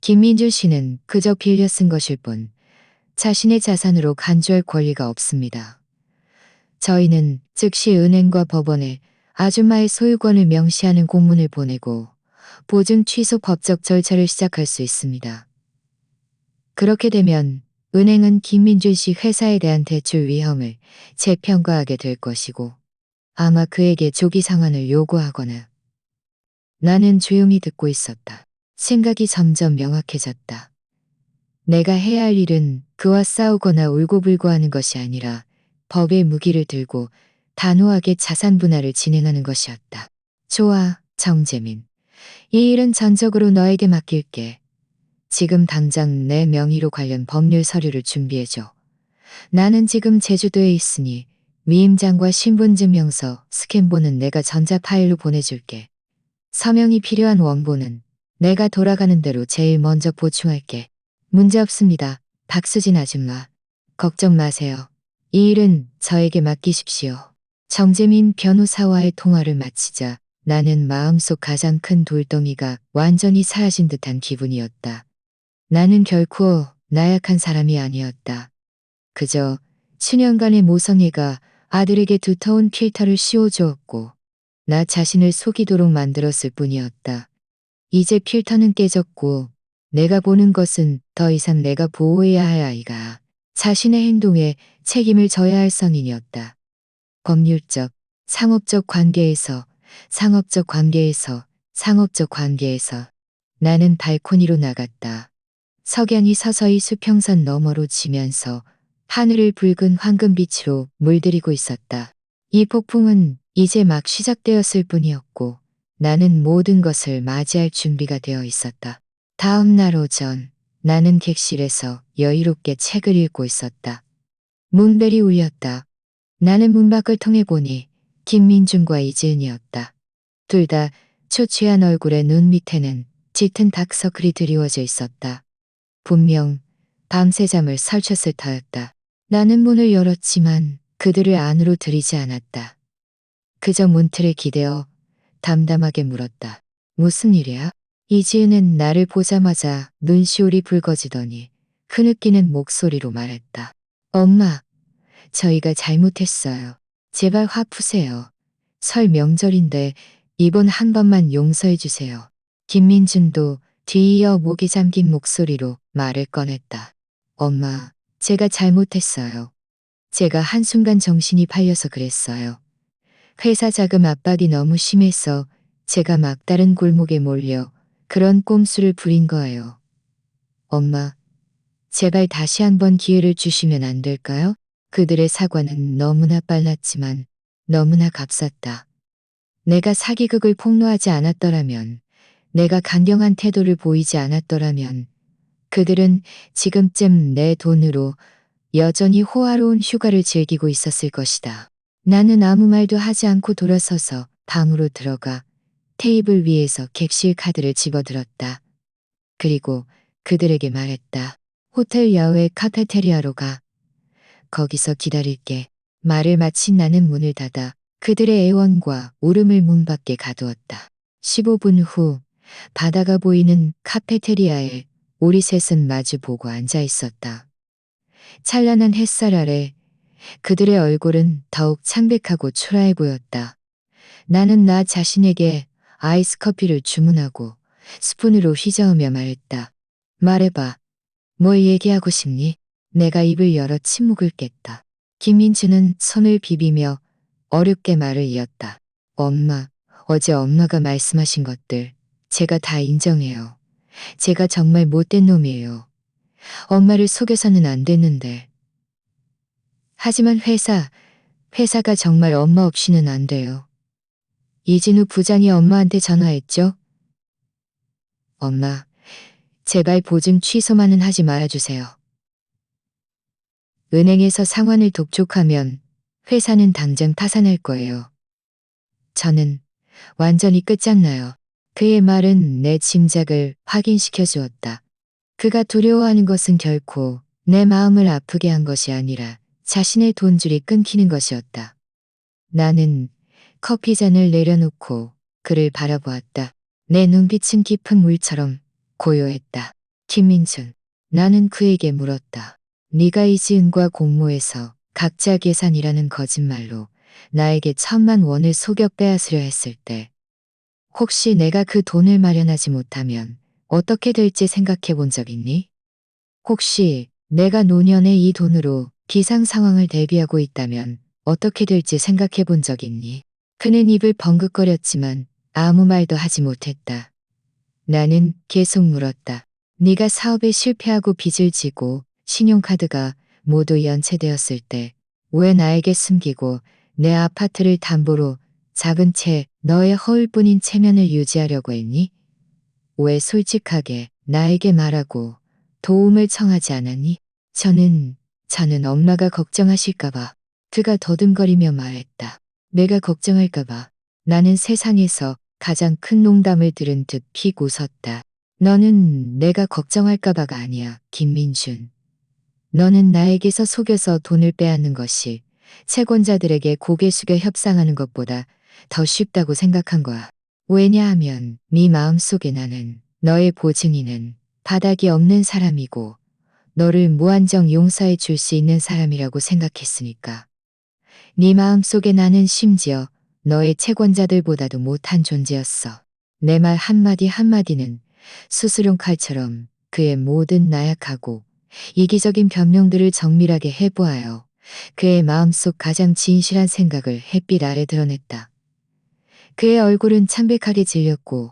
김민준 씨는 그저 빌려 쓴 것일 뿐 자신의 자산으로 간주할 권리가 없습니다. 저희는 즉시 은행과 법원에 아줌마의 소유권을 명시하는 공문을 보내고 보증 취소 법적 절차를 시작할 수 있습니다. 그렇게 되면 은행은 김민준 씨 회사에 대한 대출 위험을 재평가하게 될 것이고 아마 그에게 조기 상환을 요구하거나. 나는 조용히 듣고 있었다. 생각이 점점 명확해졌다. 내가 해야 할 일은 그와 싸우거나 울고불고 하는 것이 아니라 법의 무기를 들고 단호하게 자산 분할을 진행하는 것이었다. 좋아, 정재민. 이 일은 전적으로 너에게 맡길게. 지금 당장 내 명의로 관련 법률 서류를 준비해줘. 나는 지금 제주도에 있으니 위임장과 신분증명서, 스캔본은 내가 전자파일로 보내줄게. 서명이 필요한 원본은 내가 돌아가는 대로 제일 먼저 보충할게. 문제없습니다. 박수진 아줌마. 걱정 마세요. 이 일은 저에게 맡기십시오. 정재민 변호사와의 통화를 마치자 나는 마음속 가장 큰 돌덩이가 완전히 사라진 듯한 기분이었다. 나는 결코 나약한 사람이 아니었다. 그저 7년간의 모성애가 아들에게 두터운 필터를 씌워주었고 나 자신을 속이도록 만들었을 뿐이었다. 이제 필터는 깨졌고 내가 보는 것은 더 이상 내가 보호해야 할 아이가 자신의 행동에 책임을 져야 할 성인이었다. 법률적, 상업적 관계에서, 상업적 관계에서, 상업적 관계에서 나는 발코니로 나갔다. 석양이 서서히 수평선 너머로 지면서 하늘을 붉은 황금빛으로 물들이고 있었다. 이 폭풍은 이제 막 시작되었을 뿐이었고 나는 모든 것을 맞이할 준비가 되어 있었다. 다음 날 오전 나는 객실에서 여유롭게 책을 읽고 있었다. 문벨이 울렸다. 나는 문밖을 통해 보니 김민준과 이지은이었다. 둘 다 초췌한 얼굴에 눈 밑에는 짙은 다크서클이 드리워져 있었다. 분명 밤새 잠을 설쳤을 터였다. 나는 문을 열었지만 그들을 안으로 들이지 않았다. 그저 문틀에 기대어 담담하게 물었다. 무슨 일이야? 이지은은 나를 보자마자 눈시울이 붉어지더니 흐느끼는 목소리로 말했다. 엄마, 저희가 잘못했어요. 제발 화 푸세요. 설 명절인데 이번 한 번만 용서해 주세요. 김민준도 뒤이어 목이 잠긴 목소리로 말을 꺼냈다. 엄마, 제가 잘못했어요. 제가 한순간 정신이 팔려서 그랬어요. 회사 자금 압박이 너무 심해서 제가 막다른 골목에 몰려 그런 꼼수를 부린 거예요. 엄마, 제발 다시 한번 기회를 주시면 안 될까요? 그들의 사과는 너무나 빨랐지만 너무나 값쌌다. 내가 사기극을 폭로하지 않았더라면, 내가 강경한 태도를 보이지 않았더라면 그들은 지금쯤 내 돈으로 여전히 호화로운 휴가를 즐기고 있었을 것이다. 나는 아무 말도 하지 않고 돌아서서 방으로 들어가 테이블 위에서 객실 카드를 집어들었다. 그리고 그들에게 말했다. 호텔 야외 카페테리아로 가. 거기서 기다릴게. 말을 마친 나는 문을 닫아 그들의 애원과 울음을 문 밖에 가두었다. 15분 후 바다가 보이는 카페테리아에 우리 셋은 마주보고 앉아 있었다. 찬란한 햇살 아래 그들의 얼굴은 더욱 창백하고 초라해 보였다. 나는 나 자신에게 아이스 커피를 주문하고 스푼으로 휘저으며 말했다. 말해봐. 뭘 얘기하고 싶니? 내가 입을 열어 침묵을 깼다. 김민주는 손을 비비며 어렵게 말을 이었다. 엄마, 어제 엄마가 말씀하신 것들 제가 다 인정해요. 제가 정말 못된 놈이에요. 엄마를 속여서는 안 됐는데. 하지만 회사가 정말 엄마 없이는 안 돼요. 이진우 부장이 엄마한테 전화했죠? 엄마, 제발 보증 취소만은 하지 말아주세요. 은행에서 상환을 독촉하면 회사는 당장 파산할 거예요. 저는 완전히 끝장나요. 그의 말은 내 짐작을 확인시켜 주었다. 그가 두려워하는 것은 결코 내 마음을 아프게 한 것이 아니라 자신의 돈줄이 끊기는 것이었다. 나는 커피잔을 내려놓고 그를 바라보았다. 내 눈빛은 깊은 물처럼 고요했다. 김민준, 나는 그에게 물었다. 네가 이지은과 공모해서 각자 계산이라는 거짓말로 나에게 1,000만 원을 속여 빼앗으려 했을 때 혹시 내가 그 돈을 마련하지 못하면 어떻게 될지 생각해 본 적 있니? 혹시 내가 노년에 이 돈으로 비상 상황을 대비하고 있다면 어떻게 될지 생각해 본 적 있니? 그는 입을 벙긋거렸지만 아무 말도 하지 못했다. 나는 계속 물었다. 네가 사업에 실패하고 빚을 지고 신용카드가 모두 연체되었을 때 왜 나에게 숨기고 내 아파트를 담보로 작은 채 너의 허울뿐인 체면을 유지하려고 했니? 왜 솔직하게 나에게 말하고 도움을 청하지 않았니? 저는 엄마가 걱정하실까봐. 그가 더듬거리며 말했다. 내가 걱정할까봐. 나는 세상에서 가장 큰 농담을 들은 듯 픽 웃었다. 너는 내가 걱정할까봐가 아니야, 김민준. 너는 나에게서 속여서 돈을 빼앗는 것이 채권자들에게 고개 숙여 협상하는 것보다 더 쉽다고 생각한 거야. 왜냐하면 네 마음속에 나는 너의 보증인은 바닥이 없는 사람이고 너를 무한정 용서해 줄 수 있는 사람이라고 생각했으니까. 네 마음속에 나는 심지어 너의 채권자들보다도 못한 존재였어. 내 말 한마디 한마디는 수술용 칼처럼 그의 모든 나약하고 이기적인 변명들을 정밀하게 해보아요. 그의 마음속 가장 진실한 생각을 햇빛 아래 드러냈다. 그의 얼굴은 창백하게 질렸고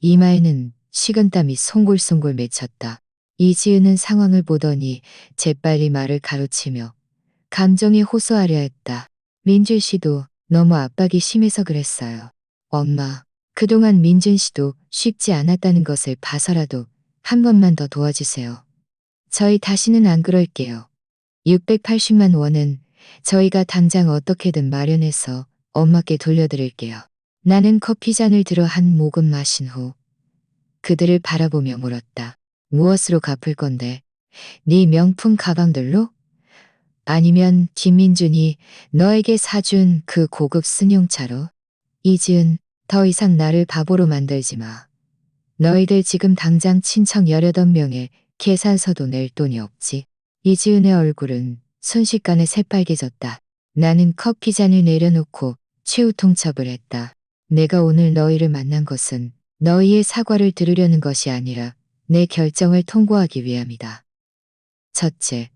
이마에는 식은땀이 송골송골 맺혔다. 이지은은 상황을 보더니 재빨리 말을 가로치며 감정에 호소하려 했다. 민준 씨도 너무 압박이 심해서 그랬어요. 엄마, 그동안 민준 씨도 쉽지 않았다는 것을 봐서라도 한 번만 더 도와주세요. 저희 다시는 안 그럴게요. 680만 원은 저희가 당장 어떻게든 마련해서 엄마께 돌려드릴게요. 나는 커피잔을 들어 한 모금 마신 후 그들을 바라보며 물었다. 무엇으로 갚을 건데? 네 명품 가방들로? 아니면 김민준이 너에게 사준 그 고급 승용차로? 이지은, 더 이상 나를 바보로 만들지 마. 너희들 지금 당장 친척 18명에 계산서도 낼 돈이 없지. 이지은의 얼굴은 순식간에 새빨개졌다. 나는 커피잔을 내려놓고 최후 통첩을 했다. 내가 오늘 너희를 만난 것은 너희의 사과를 들으려는 것이 아니라 내 결정을 통보하기 위함이다. 첫째,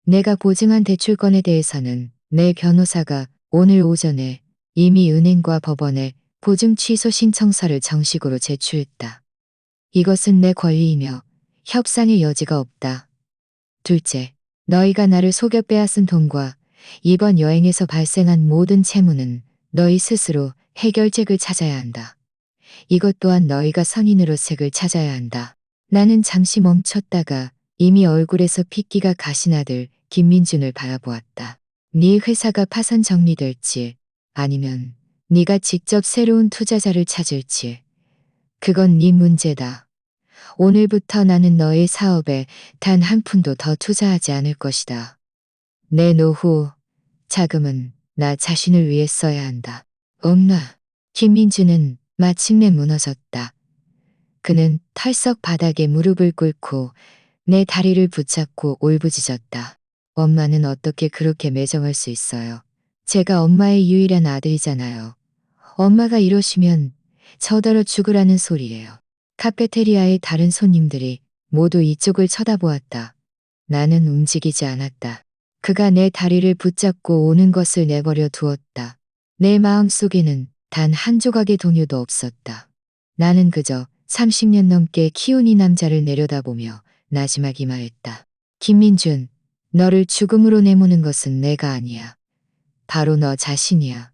내가 보증한 대출권에 대해서는 내 변호사가 오늘 오전에 이미 은행과 법원에 보증 취소 신청서를 정식으로 제출했다. 이것은 내 권리이며 협상의 여지가 없다. 둘째, 너희가 나를 속여 빼앗은 돈과 이번 여행에서 발생한 모든 채무는 너희 스스로 해결책을 찾아야 한다. 이것 또한 너희가 선인으로색을 찾아야 한다. 나는 잠시 멈췄다가 이미 얼굴에서 핏기가 가신 아들 김민준을 바라보았다. 네 회사가 파산 정리될지 아니면 네가 직접 새로운 투자자를 찾을지 그건 네 문제다. 오늘부터 나는 너의 사업에 단 한 푼도 더 투자하지 않을 것이다. 내 노후 자금은 나 자신을 위해 써야 한다. 엄마, 김민주는 마침내 무너졌다. 그는 털썩 바닥에 무릎을 꿇고 내 다리를 붙잡고 울부짖었다. 엄마는 어떻게 그렇게 매정할 수 있어요? 제가 엄마의 유일한 아들이잖아요. 엄마가 이러시면 저더러 죽으라는 소리예요. 카페테리아의 다른 손님들이 모두 이쪽을 쳐다보았다. 나는 움직이지 않았다. 그가 내 다리를 붙잡고 오는 것을 내버려 두었다. 내 마음속에는 단 한 조각의 동요도 없었다. 나는 그저 30년 넘게 키운 이 남자를 내려다보며 나지막이 말했다. 김민준, 너를 죽음으로 내모는 것은 내가 아니야. 바로 너 자신이야.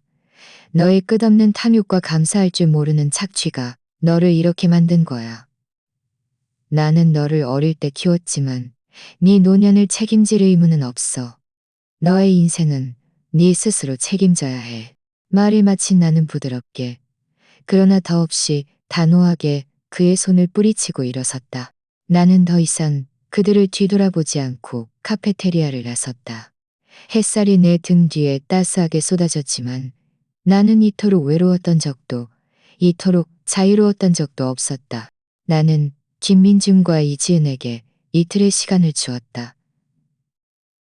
너의 끝없는 탐욕과 감사할 줄 모르는 착취가 너를 이렇게 만든 거야. 나는 너를 어릴 때 키웠지만 네 노년을 책임질 의무는 없어. 너의 인생은 네 스스로 책임져야 해. 말을 마친 나는 부드럽게 그러나 더없이 단호하게 그의 손을 뿌리치고 일어섰다. 나는 더 이상 그들을 뒤돌아보지 않고 카페테리아를 나섰다. 햇살이 내 등 뒤에 따스하게 쏟아졌지만 나는 이토록 외로웠던 적도 이토록 자유로웠던 적도 없었다. 나는 김민준과 이지은에게 이틀의 시간을 주었다.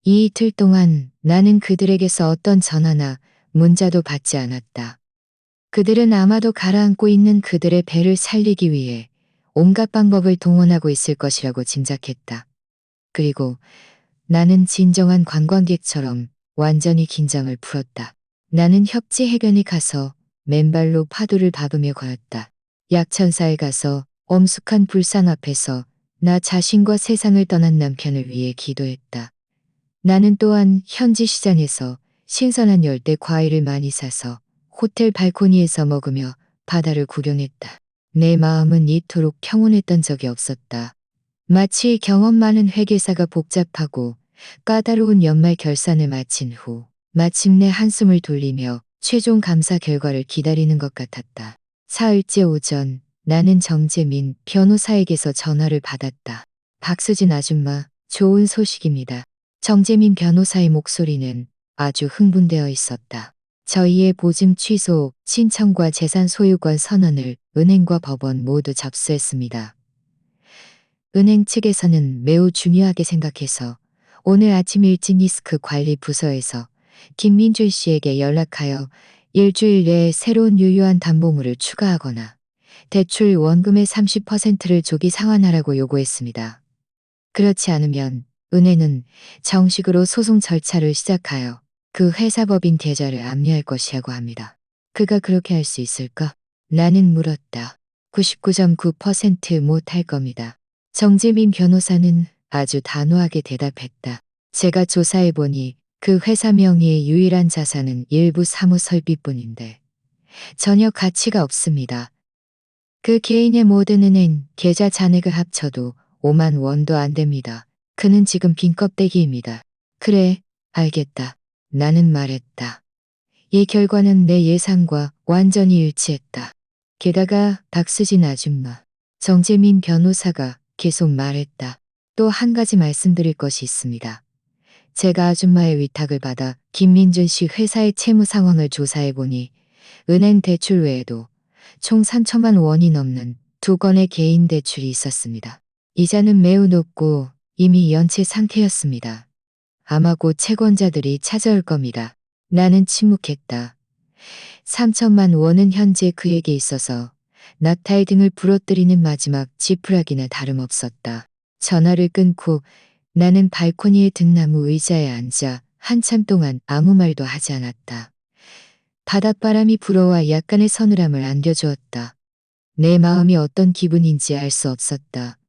이 이틀 동안 나는 그들에게서 어떤 전화나 문자도 받지 않았다. 그들은 아마도 가라앉고 있는 그들의 배를 살리기 위해 온갖 방법을 동원하고 있을 것이라고 짐작했다. 그리고 나는 진정한 관광객처럼 완전히 긴장을 풀었다. 나는 협지 해변에 가서 맨발로 파도를 밟으며 걸었다. 약천사에 가서 엄숙한 불상 앞에서 나 자신과 세상을 떠난 남편을 위해 기도했다. 나는 또한 현지 시장에서 신선한 열대 과일을 많이 사서 호텔 발코니에서 먹으며 바다를 구경했다. 내 마음은 이토록 평온했던 적이 없었다. 마치 경험 많은 회계사가 복잡하고 까다로운 연말 결산을 마친 후 마침내 한숨을 돌리며 최종 감사 결과를 기다리는 것 같았다. 사흘째 오전 나는 정재민 변호사에게서 전화를 받았다. 박수진 아줌마, 좋은 소식입니다. 정재민 변호사의 목소리는 아주 흥분되어 있었다. 저희의 보증 취소 신청과 재산 소유권 선언을 은행과 법원 모두 접수했습니다. 은행 측에서는 매우 중요하게 생각해서 오늘 아침 일찍 리스크 관리 부서에서 김민준 씨에게 연락하여 일주일 내에 새로운 유효한 담보물을 추가하거나 대출 원금의 30%를 조기 상환하라고 요구했습니다. 그렇지 않으면 은행은 정식으로 소송 절차를 시작하여 그 회사 법인 계좌를 압류할 것이라고 합니다. 그가 그렇게 할 수 있을까? 나는 물었다. 99.9% 못할 겁니다. 정재민 변호사는 아주 단호하게 대답했다. 제가 조사해보니 그 회사 명의의 유일한 자산은 일부 사무 설비뿐인데 전혀 가치가 없습니다. 그 개인의 모든 은행 계좌 잔액을 합쳐도 5만 원도 안 됩니다. 그는 지금 빈 껍데기입니다. 그래, 알겠다. 나는 말했다. 이 결과는 내 예상과 완전히 일치했다. 게다가 박수진 아줌마, 정재민 변호사가 계속 말했다. 또 한 가지 말씀드릴 것이 있습니다. 제가 아줌마의 위탁을 받아 김민준 씨 회사의 채무 상황을 조사해보니 은행 대출 외에도 총 3천만 원이 넘는 2건의 개인 대출이 있었습니다. 이자는 매우 높고 이미 연체 상태였습니다. 아마 곧 채권자들이 찾아올 겁니다. 나는 침묵했다. 3천만 원은 현재 그에게 있어서 낙타의 등을 부러뜨리는 마지막 지푸라기나 다름없었다. 전화를 끊고 나는 발코니의 등나무 의자에 앉아 한참 동안 아무 말도 하지 않았다. 바닷바람이 불어와 약간의 서늘함을 안겨주었다. 내 마음이 어떤 기분인지 알 수 없었다.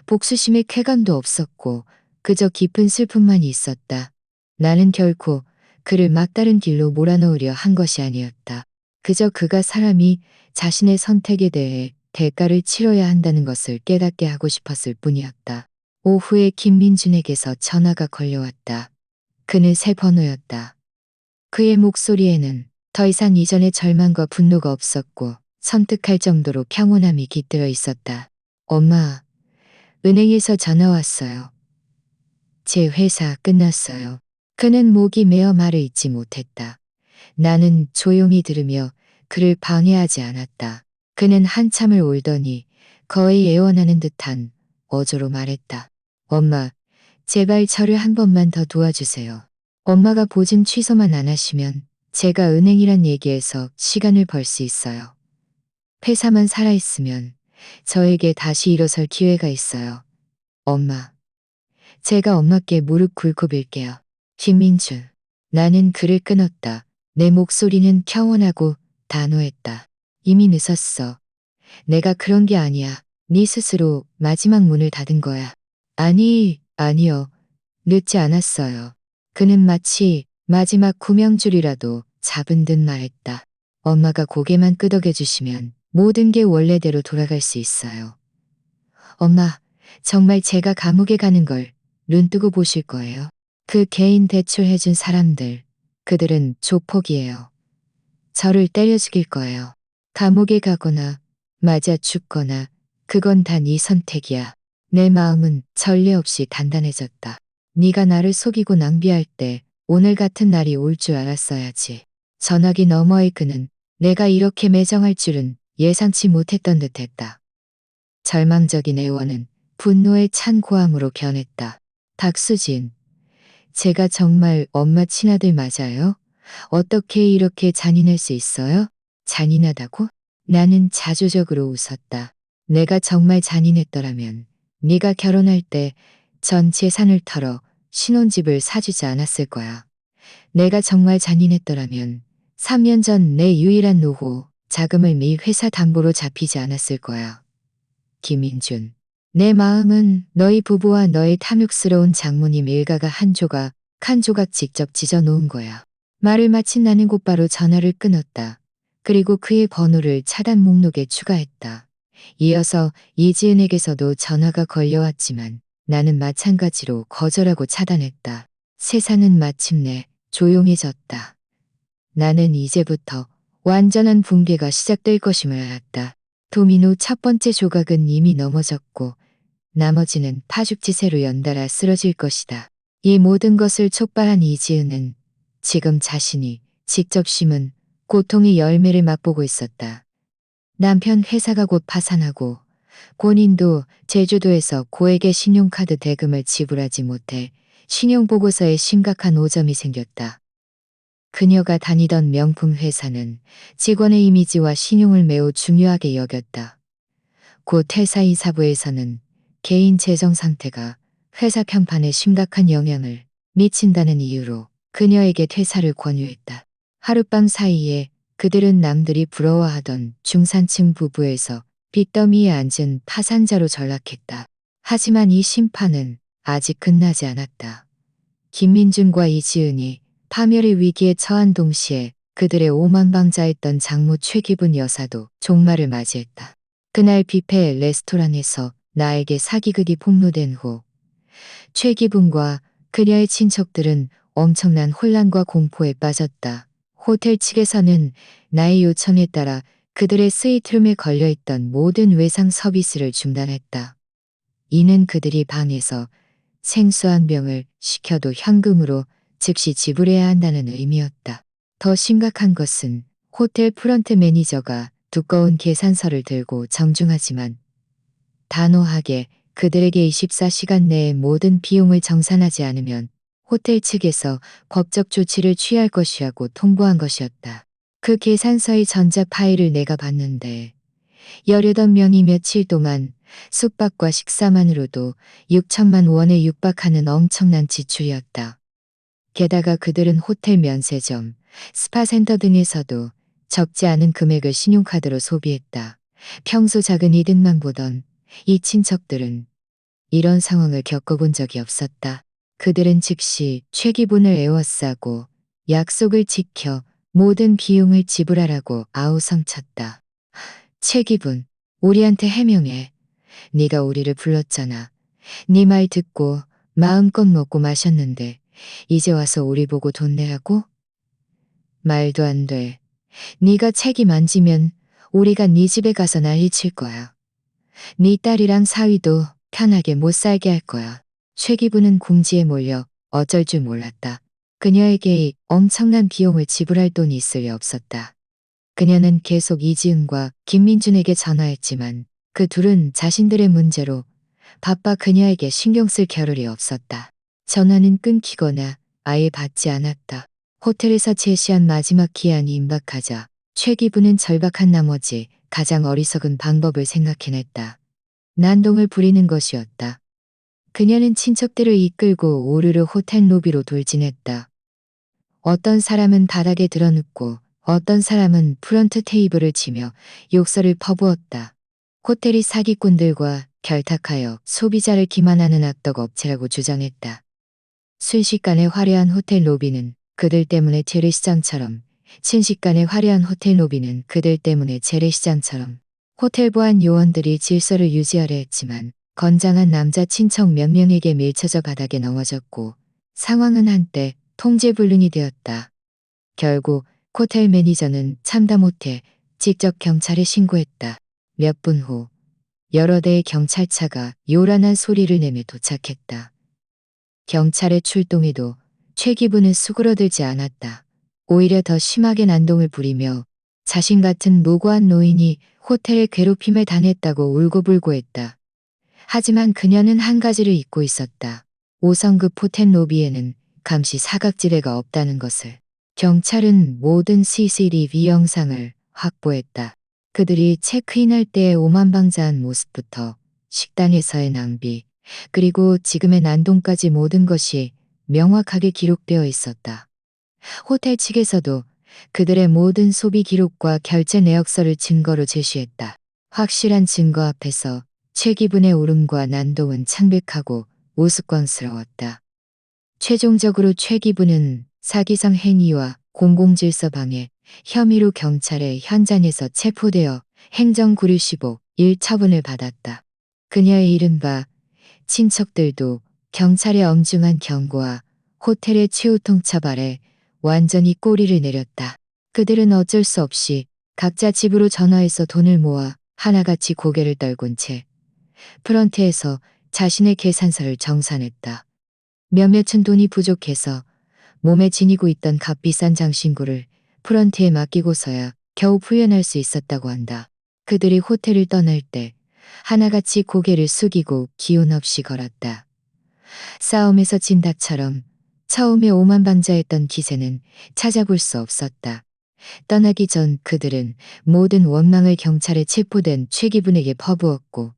복수심의 쾌감도 없었고 그저 깊은 슬픔만 있었다. 나는 결코 그를 막다른 길로 몰아넣으려 한 것이 아니었다. 그저 그가 사람이 자신의 선택에 대해 대가를 치러야 한다는 것을 깨닫게 하고 싶었을 뿐이었다. 오후에 김민준에게서 전화가 걸려왔다. 그는 새 번호였다. 그의 목소리에는 더 이상 이전의 절망과 분노가 없었고 섬뜩할 정도로 평온함이 깃들어 있었다. 엄마, 은행에서 전화 왔어요. 제 회사 끝났어요. 그는 목이 메어 말을 잇지 못했다. 나는 조용히 들으며 그를 방해하지 않았다. 그는 한참을 울더니 거의 애원하는 듯한 어조로 말했다. 엄마, 제발 저를 한 번만 더 도와주세요. 엄마가 보증 취소만 안 하시면 제가 은행이란 얘기에서 시간을 벌 수 있어요. 회사만 살아있으면 저에게 다시 일어설 기회가 있어요. 엄마, 제가 엄마께 무릎 꿇고 빌게요. 김민준. 나는 그를 끊었다. 내 목소리는 평온하고 단호했다. 이미 늦었어. 내가 그런 게 아니야. 네 스스로 마지막 문을 닫은 거야. 아니요. 늦지 않았어요. 그는 마치 마지막 구명줄이라도 잡은 듯 말했다. 엄마가 고개만 끄덕여 주시면 모든 게 원래대로 돌아갈 수 있어요. 엄마, 정말 제가 감옥에 가는 걸 눈뜨고 보실 거예요. 그 개인 대출해준 사람들, 그들은 조폭이에요. 저를 때려 죽일 거예요. 감옥에 가거나 맞아 죽거나 그건 다 네 선택이야. 내 마음은 전례 없이 단단해졌다. 네가 나를 속이고 낭비할 때 오늘 같은 날이 올 줄 알았어야지. 전화기 너머의 그는 내가 이렇게 매정할 줄은 예상치 못했던 듯했다. 절망적인 애원은 분노에 찬 고함으로 변했다. 박수진, 제가 정말 엄마 친아들 맞아요? 어떻게 이렇게 잔인할 수 있어요? 잔인하다고? 나는 자조적으로 웃었다. 내가 정말 잔인했더라면 네가 결혼할 때 전 재산을 털어 신혼집을 사주지 않았을 거야. 내가 정말 잔인했더라면 3년 전 내 유일한 노후 자금을 네 회사 담보로 잡히지 않았을 거야. 김민준. 내 마음은 너희 부부와 너의 탐욕스러운 장모님 일가가 한 조각 한 조각 직접 찢어 놓은 거야. 말을 마친 나는 곧바로 전화를 끊었다. 그리고 그의 번호를 차단 목록에 추가했다. 이어서 이지은에게서도 전화가 걸려왔지만 나는 마찬가지로 거절하고 차단했다. 세상은 마침내 조용해졌다. 나는 이제부터 완전한 붕괴가 시작될 것임을 알았다. 도미노 첫 번째 조각은 이미 넘어졌고 나머지는 파죽지세로 연달아 쓰러질 것이다. 이 모든 것을 촉발한 이지은은 지금 자신이 직접 심은 고통의 열매를 맛보고 있었다. 남편 회사가 곧 파산하고 본인도 제주도에서 고액의 신용카드 대금을 지불하지 못해 신용보고서에 심각한 오점이 생겼다. 그녀가 다니던 명품 회사는 직원의 이미지와 신용을 매우 중요하게 여겼다. 곧 회사 이사부에서는 개인 재정 상태가 회사 평판에 심각한 영향을 미친다는 이유로 그녀에게 퇴사를 권유했다. 하룻밤 사이에 그들은 남들이 부러워하던 중산층 부부에서 빚더미에 앉은 파산자로 전락했다. 하지만 이 심판은 아직 끝나지 않았다. 김민준과 이지은이 파멸의 위기에 처한 동시에 그들의 오만방자했던 장모 최기분 여사도 종말을 맞이했다. 그날 뷔페 레스토랑에서 나에게 사기극이 폭로된 후 최기분과 그녀의 친척들은 엄청난 혼란과 공포에 빠졌다. 호텔 측에서는 나의 요청에 따라 그들의 스위트룸에 걸려있던 모든 외상 서비스를 중단했다. 이는 그들이 방에서 생수 한 병을 시켜도 현금으로 즉시 지불해야 한다는 의미였다. 더 심각한 것은 호텔 프런트 매니저가 두꺼운 계산서를 들고 정중하지만 단호하게 그들에게 24시간 내에 모든 비용을 정산하지 않으면 호텔 측에서 법적 조치를 취할 것이라고 통보한 것이었다. 그 계산서의 전자 파일을 내가 봤는데 18명이 며칠 동안 숙박과 식사만으로도 6천만 원에 육박하는 엄청난 지출이었다. 게다가 그들은 호텔 면세점, 스파센터 등에서도 적지 않은 금액을 신용카드로 소비했다. 평소 작은 이득만 보던 이 친척들은 이런 상황을 겪어본 적이 없었다. 그들은 즉시 최기분을 에워싸고 약속을 지켜 모든 비용을 지불하라고 아우성쳤다. 최기분, 우리한테 해명해. 네가 우리를 불렀잖아. 네 말 듣고 마음껏 먹고 마셨는데 이제 와서 우리 보고 돈 내라고? 말도 안 돼. 네가 책임 안 지면 우리가 네 집에 가서 난리칠 거야. 네 딸이랑 사위도 편하게 못 살게 할 거야. 최기부는 궁지에 몰려 어쩔 줄 몰랐다. 그녀에게 엄청난 비용을 지불할 돈이 있을 리 없었다. 그녀는 계속 이지은과 김민준에게 전화했지만 그 둘은 자신들의 문제로 바빠 그녀에게 신경 쓸 겨를이 없었다. 전화는 끊기거나 아예 받지 않았다. 호텔에서 제시한 마지막 기한이 임박하자 최기부는 절박한 나머지 가장 어리석은 방법을 생각해냈다. 난동을 부리는 것이었다. 그녀는 친척들을 이끌고 오르르 호텔 로비로 돌진했다. 어떤 사람은 바닥에 드러눕고 어떤 사람은 프런트 테이블을 치며 욕설을 퍼부었다. 호텔이 사기꾼들과 결탁하여 소비자를 기만하는 악덕 업체라고 주장했다. 순식간에 화려한 호텔 로비는 그들 때문에 재래시장처럼, 순식간에 화려한 호텔 로비는 그들 때문에 재래시장처럼 호텔 보안 요원들이 질서를 유지하려 했지만 건장한 남자 친척 몇 명에게 밀쳐져 바닥에 넘어졌고 상황은 한때 통제불능이 되었다. 결국 호텔 매니저는 참다 못해 직접 경찰에 신고했다. 몇 분 후 여러 대의 경찰차가 요란한 소리를 내며 도착했다. 경찰의 출동에도 최기부는 수그러들지 않았다. 오히려 더 심하게 난동을 부리며 자신 같은 무고한 노인이 호텔의 괴롭힘을 당했다고 울고불고했다. 하지만 그녀는 한 가지를 잊고 있었다. 5성급 호텔 로비에는 감시 사각지대가 없다는 것을. 경찰은 모든 CCTV 영상을 확보했다. 그들이 체크인할 때의 오만방자한 모습부터 식당에서의 낭비, 그리고 지금의 난동까지 모든 것이 명확하게 기록되어 있었다. 호텔 측에서도 그들의 모든 소비 기록과 결제 내역서를 증거로 제시했다. 확실한 증거 앞에서 최기분의 울음과 난동은 창백하고 우스꽝스러웠다. 최종적으로 최기분은 사기성 행위와 공공질서 방해 혐의로 경찰의 현장에서 체포되어 행정구류시복 1처분을 받았다. 그녀의 이른바 친척들도 경찰의 엄중한 경고와 호텔의 최후통 처벌에 완전히 꼬리를 내렸다. 그들은 어쩔 수 없이 각자 집으로 전화해서 돈을 모아 하나같이 고개를 떨군 채 프런트에서 자신의 계산서를 정산했다. 몇몇은 돈이 부족해서 몸에 지니고 있던 값비싼 장신구를 프런트에 맡기고서야 겨우 풀려날 수 있었다고 한다. 그들이 호텔을 떠날 때 하나같이 고개를 숙이고 기운 없이 걸었다. 싸움에서 진 닭처럼 처음에 오만방자했던 기세는 찾아볼 수 없었다. 떠나기 전 그들은 모든 원망을 경찰에 체포된 최기분에게 퍼부었고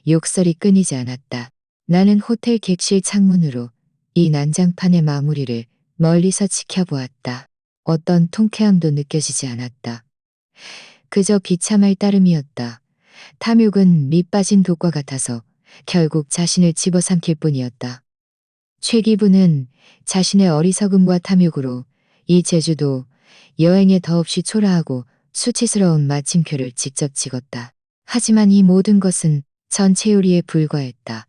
욕설이 끊이지 않았다. 나는 호텔 객실 창문으로 이 난장판의 마무리를 멀리서 지켜보았다. 어떤 통쾌함도 느껴지지 않았다. 그저 비참할 따름이었다. 탐욕은 밑빠진 독과 같아서 결국 자신을 집어삼킬 뿐이었다. 최기부는 자신의 어리석음과 탐욕으로 이 제주도 여행에 더없이 초라하고 수치스러운 마침표를 직접 찍었다. 하지만 이 모든 것은 전체 요리에 불과했다.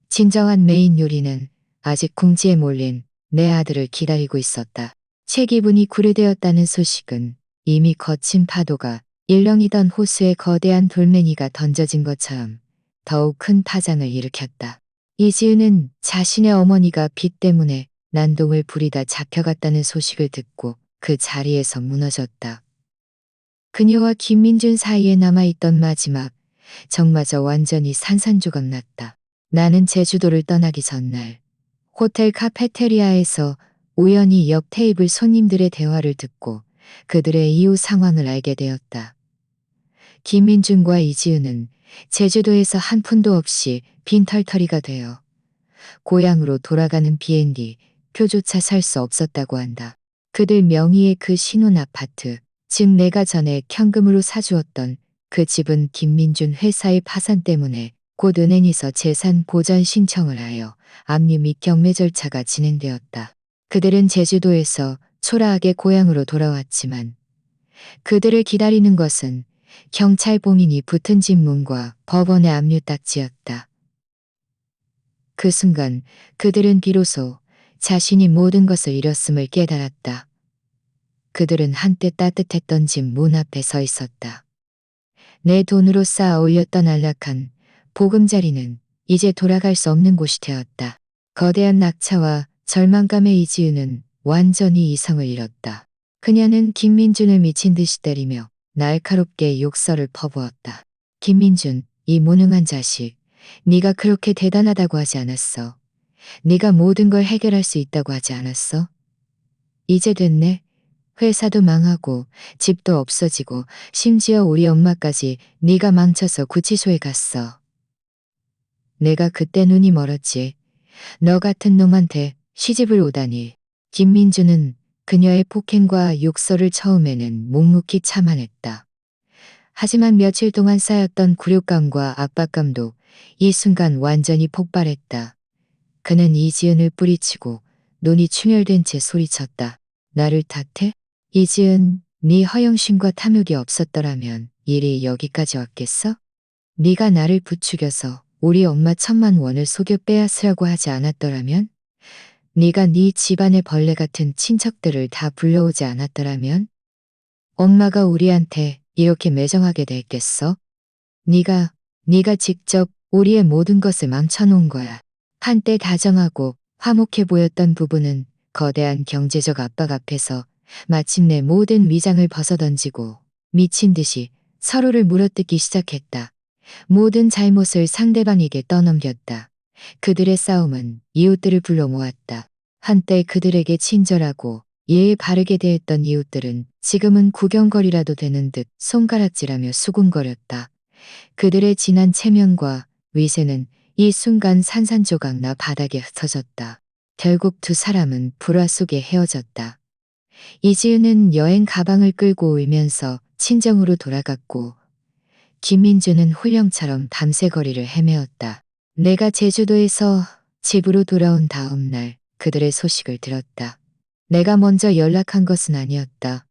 진정한 메인 요리는 아직 궁지에 몰린 내 아들을 기다리고 있었다. 체기분이 구르되었다는 소식은 이미 거친 파도가 일렁이던 호수에 거대한 돌멩이가 던져진 것처럼 더욱 큰 파장을 일으켰다. 이지은은 자신의 어머니가 비 때문에 난동을 부리다 잡혀갔다는 소식을 듣고 그 자리에서 무너졌다. 그녀와 김민준 사이에 남아있던 마지막 정마저 완전히 산산조각 났다. 나는 제주도를 떠나기 전날 호텔 카페테리아에서 우연히 옆 테이블 손님들의 대화를 듣고 그들의 이후 상황을 알게 되었다. 김민준과 이지은은 제주도에서 한 푼도 없이 빈털터리가 되어 고향으로 돌아가는 비행기 표조차 살 수 없었다고 한다. 그들 명의의 그 신혼 아파트, 즉 내가 전에 현금으로 사주었던 그 집은 김민준 회사의 파산 때문에 곧 은행에서 재산 보전 신청을 하여 압류 및 경매 절차가 진행되었다. 그들은 제주도에서 초라하게 고향으로 돌아왔지만 그들을 기다리는 것은 경찰 봉인이 붙은 집 문과 법원의 압류 딱지였다. 그 순간 그들은 비로소 자신이 모든 것을 잃었음을 깨달았다. 그들은 한때 따뜻했던 집 문 앞에 서 있었다. 내 돈으로 쌓아 올렸던 안락한 보금자리는 이제 돌아갈 수 없는 곳이 되었다. 거대한 낙차와 절망감에 이지은은 완전히 이성을 잃었다. 그녀는 김민준을 미친 듯이 때리며 날카롭게 욕설을 퍼부었다. 김민준, 이 무능한 자식. 네가 그렇게 대단하다고 하지 않았어. 네가 모든 걸 해결할 수 있다고 하지 않았어? 이제 됐네. 회사도 망하고 집도 없어지고 심지어 우리 엄마까지 네가 망쳐서 구치소에 갔어. 내가 그때 눈이 멀었지. 너 같은 놈한테 시집을 오다니. 김민주는 그녀의 폭행과 욕설을 처음에는 묵묵히 참아냈다. 하지만 며칠 동안 쌓였던 굴욕감과 압박감도 이 순간 완전히 폭발했다. 그는 이지은을 뿌리치고 눈이 충혈된 채 소리쳤다. 나를 탓해? 이지은, 네 허영심과 탐욕이 없었더라면 일이 여기까지 왔겠어? 네가 나를 부추겨서 우리 엄마 1,000만 원을 속여 빼앗으라고 하지 않았더라면? 네가 네 집안의 벌레 같은 친척들을 다 불러오지 않았더라면? 엄마가 우리한테 이렇게 매정하게 됐겠어? 네가 직접 우리의 모든 것을 망쳐놓은 거야. 한때 다정하고 화목해 보였던 부부는 거대한 경제적 압박 앞에서 마침내 모든 위장을 벗어던지고 미친 듯이 서로를 물어뜯기 시작했다. 모든 잘못을 상대방에게 떠넘겼다. 그들의 싸움은 이웃들을 불러 모았다. 한때 그들에게 친절하고 예의 바르게 대했던 이웃들은 지금은 구경거리라도 되는 듯 손가락질하며 수군거렸다. 그들의 진한 체면과 위세는 이 순간 산산조각 나 바닥에 흩어졌다. 결국 두 사람은 불화 속에 헤어졌다. 이지은은 여행 가방을 끌고 울면서 친정으로 돌아갔고 김민주는 훌령처럼 밤새 거리를 헤매었다. 내가 제주도에서 집으로 돌아온 다음 날 그들의 소식을 들었다. 내가 먼저 연락한 것은 아니었다.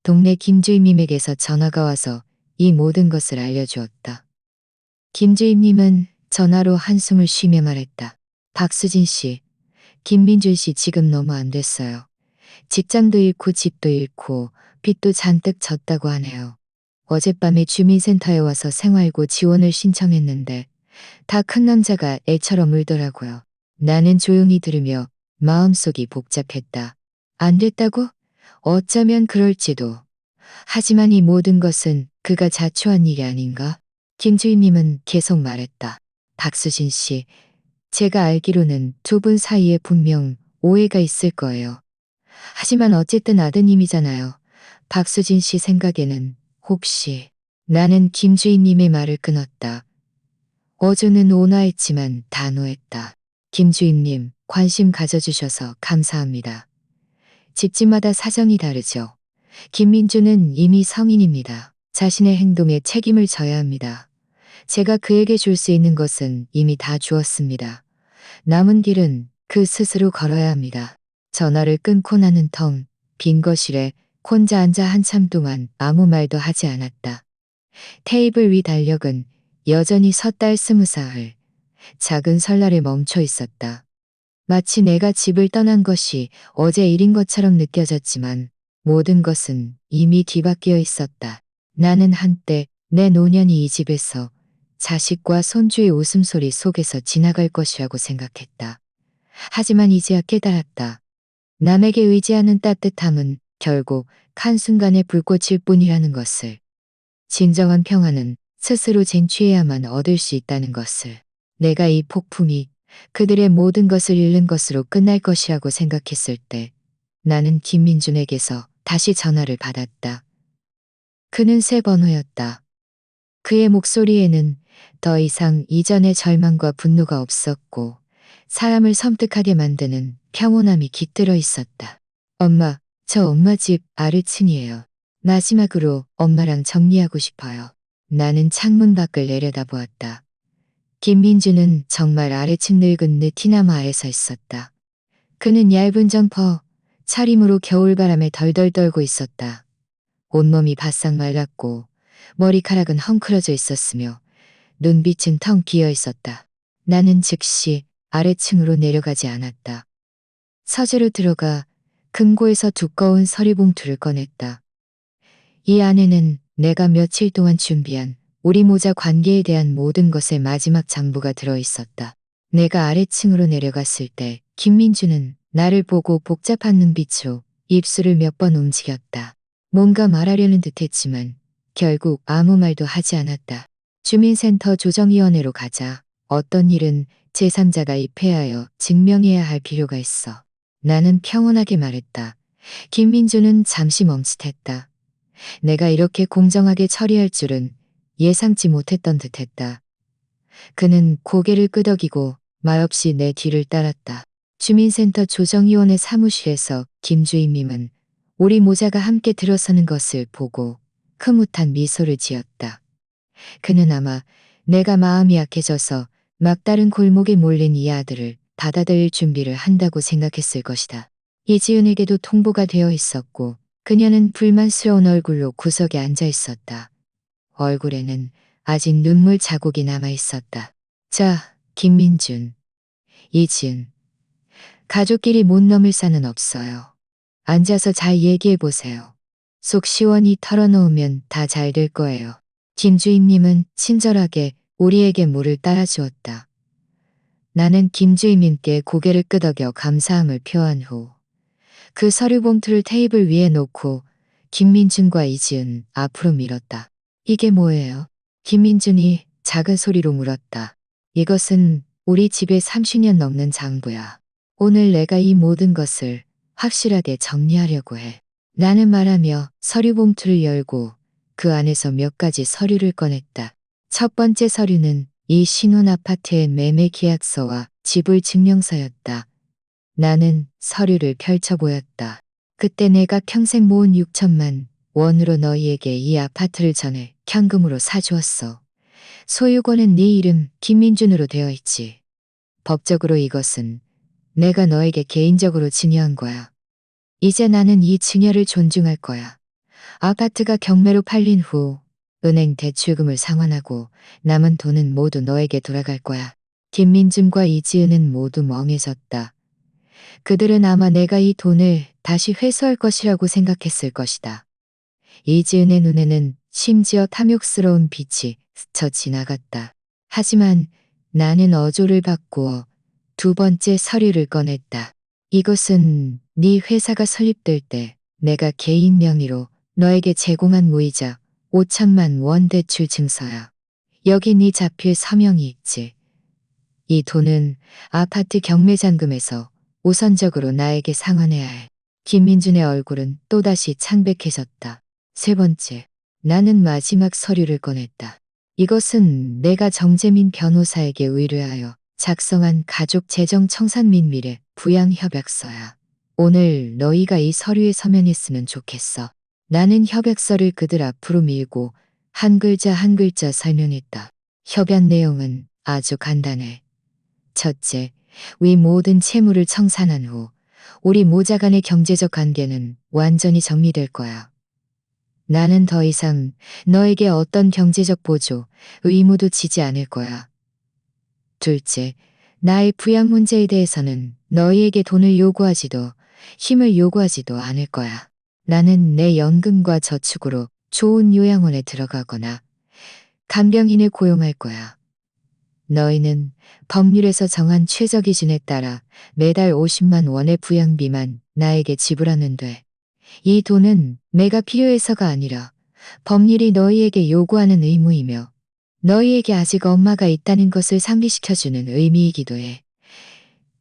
동네 김주임님에게서 전화가 와서 이 모든 것을 알려주었다. 김주임님은 전화로 한숨을 쉬며 말했다. 박수진 씨, 김민준 씨 지금 너무 안 됐어요. 직장도 잃고 집도 잃고 빚도 잔뜩 졌다고 하네요. 어젯밤에 주민센터에 와서 생활고 지원을 신청했는데 다 큰 남자가 애처럼 울더라고요. 나는 조용히 들으며 마음속이 복잡했다. 안 됐다고? 어쩌면 그럴지도. 하지만 이 모든 것은 그가 자초한 일이 아닌가? 김주임님은 계속 말했다. 박수진 씨, 제가 알기로는 두 분 사이에 분명 오해가 있을 거예요. 하지만 어쨌든 아드님이잖아요. 박수진 씨 생각에는 혹시 나는 김주임님의 말을 끊었다. 어조는 온화했지만 단호했다. 김주임님, 관심 가져주셔서 감사합니다. 집집마다 사정이 다르죠. 김민주는 이미 성인입니다. 자신의 행동에 책임을 져야 합니다. 제가 그에게 줄 수 있는 것은 이미 다 주었습니다. 남은 길은 그 스스로 걸어야 합니다. 전화를 끊고 나는 텅 빈 거실에 혼자 앉아 한참 동안 아무 말도 하지 않았다. 테이블 위 달력은 여전히 섣달 20살 작은 설날에 멈춰 있었다. 마치 내가 집을 떠난 것이 어제 일인 것처럼 느껴졌지만 모든 것은 이미 뒤바뀌어 있었다. 나는 한때 내 노년이 이 집에서 자식과 손주의 웃음소리 속에서 지나갈 것이라고 생각했다. 하지만 이제야 깨달았다. 남에게 의지하는 따뜻함은 결국 한순간의 불꽃일 뿐이라는 것을. 진정한 평화는 스스로 쟁취해야만 얻을 수 있다는 것을. 내가 이 폭풍이 그들의 모든 것을 잃는 것으로 끝날 것이라고 생각했을 때 나는 김민준에게서 다시 전화를 받았다. 그는 새 번호였다. 그의 목소리에는 더 이상 이전의 절망과 분노가 없었고 사람을 섬뜩하게 만드는 평온함이 깃들어 있었다. 엄마, 저 엄마 집 아래층이에요. 마지막으로 엄마랑 정리하고 싶어요. 나는 창문 밖을 내려다보았다. 김민주는 정말 아래층 늙은 느티나무아에 서 있었다. 그는 얇은 점퍼, 차림으로 겨울바람에 덜덜 떨고 있었다. 온몸이 바싹 말랐고 머리카락은 헝클어져 있었으며 눈빛은 텅 비어 있었다. 나는 즉시 아래층으로 내려가지 않았다. 서재로 들어가 금고에서 두꺼운 서리봉투를 꺼냈다. 이 안에는 내가 며칠 동안 준비한 우리 모자 관계에 대한 모든 것의 마지막 장부가 들어 있었다. 내가 아래층으로 내려갔을 때 김민주는 나를 보고 복잡한 눈빛으로 입술을 몇 번 움직였다. 뭔가 말하려는 듯했지만 결국 아무 말도 하지 않았다. 주민센터 조정위원회로 가자. 어떤 일은 제3자가 입회하여 증명해야 할 필요가 있어. 나는 평온하게 말했다. 김민주는 잠시 멈칫했다. 내가 이렇게 공정하게 처리할 줄은 예상치 못했던 듯했다. 그는 고개를 끄덕이고 말없이 내 뒤를 따랐다. 주민센터 조정위원회 사무실에서 김주임님은 우리 모자가 함께 들어서는 것을 보고 흐뭇한 미소를 지었다. 그는 아마 내가 마음이 약해져서 막다른 골목에 몰린 이 아들을 받아들일 준비를 한다고 생각했을 것이다. 이지은에게도 통보가 되어 있었고 그녀는 불만스러운 얼굴로 구석에 앉아 있었다. 얼굴에는 아직 눈물 자국이 남아 있었다. 자, 김민준, 이지은. 가족끼리 못 넘을 산은 없어요. 앉아서 잘 얘기해 보세요. 속 시원히 털어놓으면 다 잘 될 거예요. 김주임님은 친절하게 우리에게 물을 따라주었다. 나는 김주임님께 고개를 끄덕여 감사함을 표한 후 그 서류 봉투를 테이블 위에 놓고 김민준과 이지은 앞으로 밀었다. 이게 뭐예요? 김민준이 작은 소리로 물었다. 이것은 우리 집의 30년 넘는 장부야. 오늘 내가 이 모든 것을 확실하게 정리하려고 해. 나는 말하며 서류 봉투를 열고 그 안에서 몇 가지 서류를 꺼냈다. 첫 번째 서류는 이 신혼 아파트의 매매 계약서와 지불 증명서였다. 나는 서류를 펼쳐 보였다. 그때 내가 평생 모은 6천만 원으로 너희에게 이 아파트를 전에 현금으로 사주었어. 소유권은 네 이름 김민준으로 되어 있지. 법적으로 이것은 내가 너에게 개인적으로 증여한 거야. 이제 나는 이 증여를 존중할 거야. 아파트가 경매로 팔린 후 은행 대출금을 상환하고 남은 돈은 모두 너에게 돌아갈 거야. 김민준과 이지은은 모두 멍해졌다. 그들은 아마 내가 이 돈을 다시 회수할 것이라고 생각했을 것이다. 이지은의 눈에는 심지어 탐욕스러운 빛이 스쳐 지나갔다. 하지만 나는 어조를 바꾸어 두 번째 서류를 꺼냈다. 이것은 네 회사가 설립될 때 내가 개인 명의로 너에게 제공한 무이자 5천만 원 대출 증서야. 여기 네 자필 서명이 있지. 이 돈은 아파트 경매잔금에서 우선적으로 나에게 상환해야 해. 김민준의 얼굴은 또다시 창백해졌다. 세 번째, 나는 마지막 서류를 꺼냈다. 이것은 내가 정재민 변호사에게 의뢰하여 작성한 가족 재정 청산 및 미래 부양 협약서야. 오늘 너희가 이 서류에 서명했으면 좋겠어. 나는 협약서를 그들 앞으로 밀고 한 글자 한 글자 설명했다. 협약 내용은 아주 간단해. 첫째, 위 모든 채무를 청산한 후 우리 모자 간의 경제적 관계는 완전히 정리될 거야. 나는 더 이상 너에게 어떤 경제적 보조, 의무도 지지 않을 거야. 둘째, 나의 부양 문제에 대해서는 너희에게 돈을 요구하지도 힘을 요구하지도 않을 거야. 나는 내 연금과 저축으로 좋은 요양원에 들어가거나 간병인을 고용할 거야. 너희는 법률에서 정한 최저 기준에 따라 매달 50만 원의 부양비만 나에게 지불하면 돼. 이 돈은 내가 필요해서가 아니라 법률이 너희에게 요구하는 의무이며 너희에게 아직 엄마가 있다는 것을 상기시켜주는 의미이기도 해.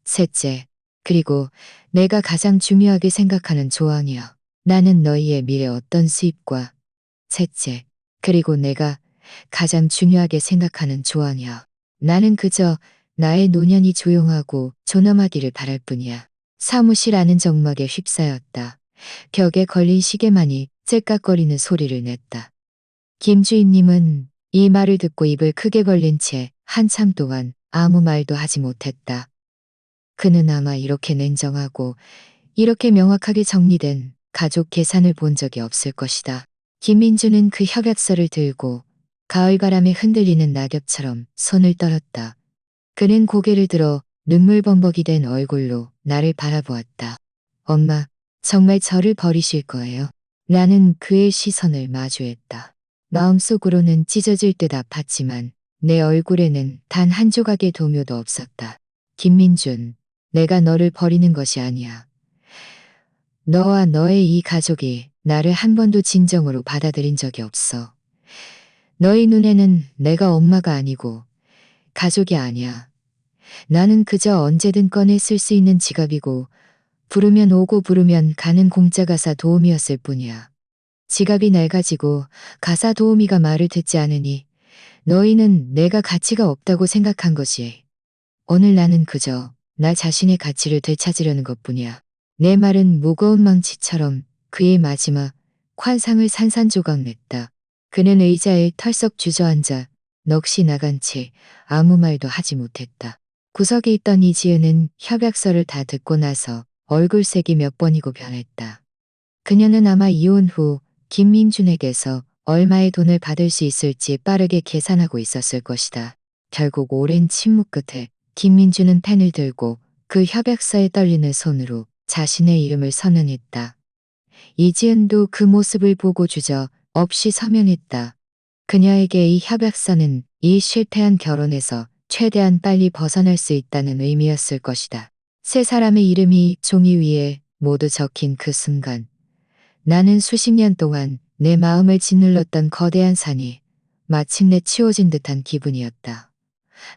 셋째, 그리고 내가 가장 중요하게 생각하는 조항이야. 나는 너희의 미래 어떤 수입과 셋째, 그리고 내가 가장 중요하게 생각하는 조항이야. 나는 그저 나의 노년이 조용하고 존엄하기를 바랄 뿐이야. 사무실 안은 정막에 휩싸였다. 벽에 걸린 시계만이 째깍거리는 소리를 냈다. 김 주임님은 이 말을 듣고 입을 크게 벌린 채 한참 동안 아무 말도 하지 못했다. 그는 아마 이렇게 냉정하고 이렇게 명확하게 정리된 가족 계산을 본 적이 없을 것이다. 김민주는 그 협약서를 들고 가을바람에 흔들리는 낙엽처럼 손을 떨었다. 그는 고개를 들어 눈물범벅이 된 얼굴로 나를 바라보았다. 엄마, 정말 저를 버리실 거예요? 나는 그의 시선을 마주했다. 마음속으로는 찢어질 듯 아팠지만 내 얼굴에는 단 한 조각의 동요도 없었다. 김민준, 내가 너를 버리는 것이 아니야. 너와 너의 이 가족이 나를 한 번도 진정으로 받아들인 적이 없어. 너희 눈에는 내가 엄마가 아니고 가족이 아니야. 나는 그저 언제든 꺼내 쓸 수 있는 지갑이고 부르면 오고 부르면 가는 공짜 가사 도우미였을 뿐이야. 지갑이 낡아지고 가사 도우미가 말을 듣지 않으니 너희는 내가 가치가 없다고 생각한 것이. 오늘 나는 그저 나 자신의 가치를 되찾으려는 것뿐이야. 내 말은 무거운 망치처럼 그의 마지막 환상을 산산조각 냈다. 그는 의자에 털썩 주저앉아 넋이 나간 채 아무 말도 하지 못했다. 구석에 있던 이지은은 협약서를 다 듣고 나서 얼굴색이 몇 번이고 변했다. 그녀는 아마 이혼 후 김민준에게서 얼마의 돈을 받을 수 있을지 빠르게 계산하고 있었을 것이다. 결국 오랜 침묵 끝에 김민준은 펜을 들고 그 협약서에 떨리는 손으로 자신의 이름을 선언했다. 이지은도 그 모습을 보고 주저 없이 서명했다. 그녀에게 이 협약서는 이 실패한 결혼에서 최대한 빨리 벗어날 수 있다는 의미였을 것이다. 세 사람의 이름이 종이 위에 모두 적힌 그 순간 나는 수십 년 동안 내 마음을 짓눌렀던 거대한 산이 마침내 치워진 듯한 기분이었다.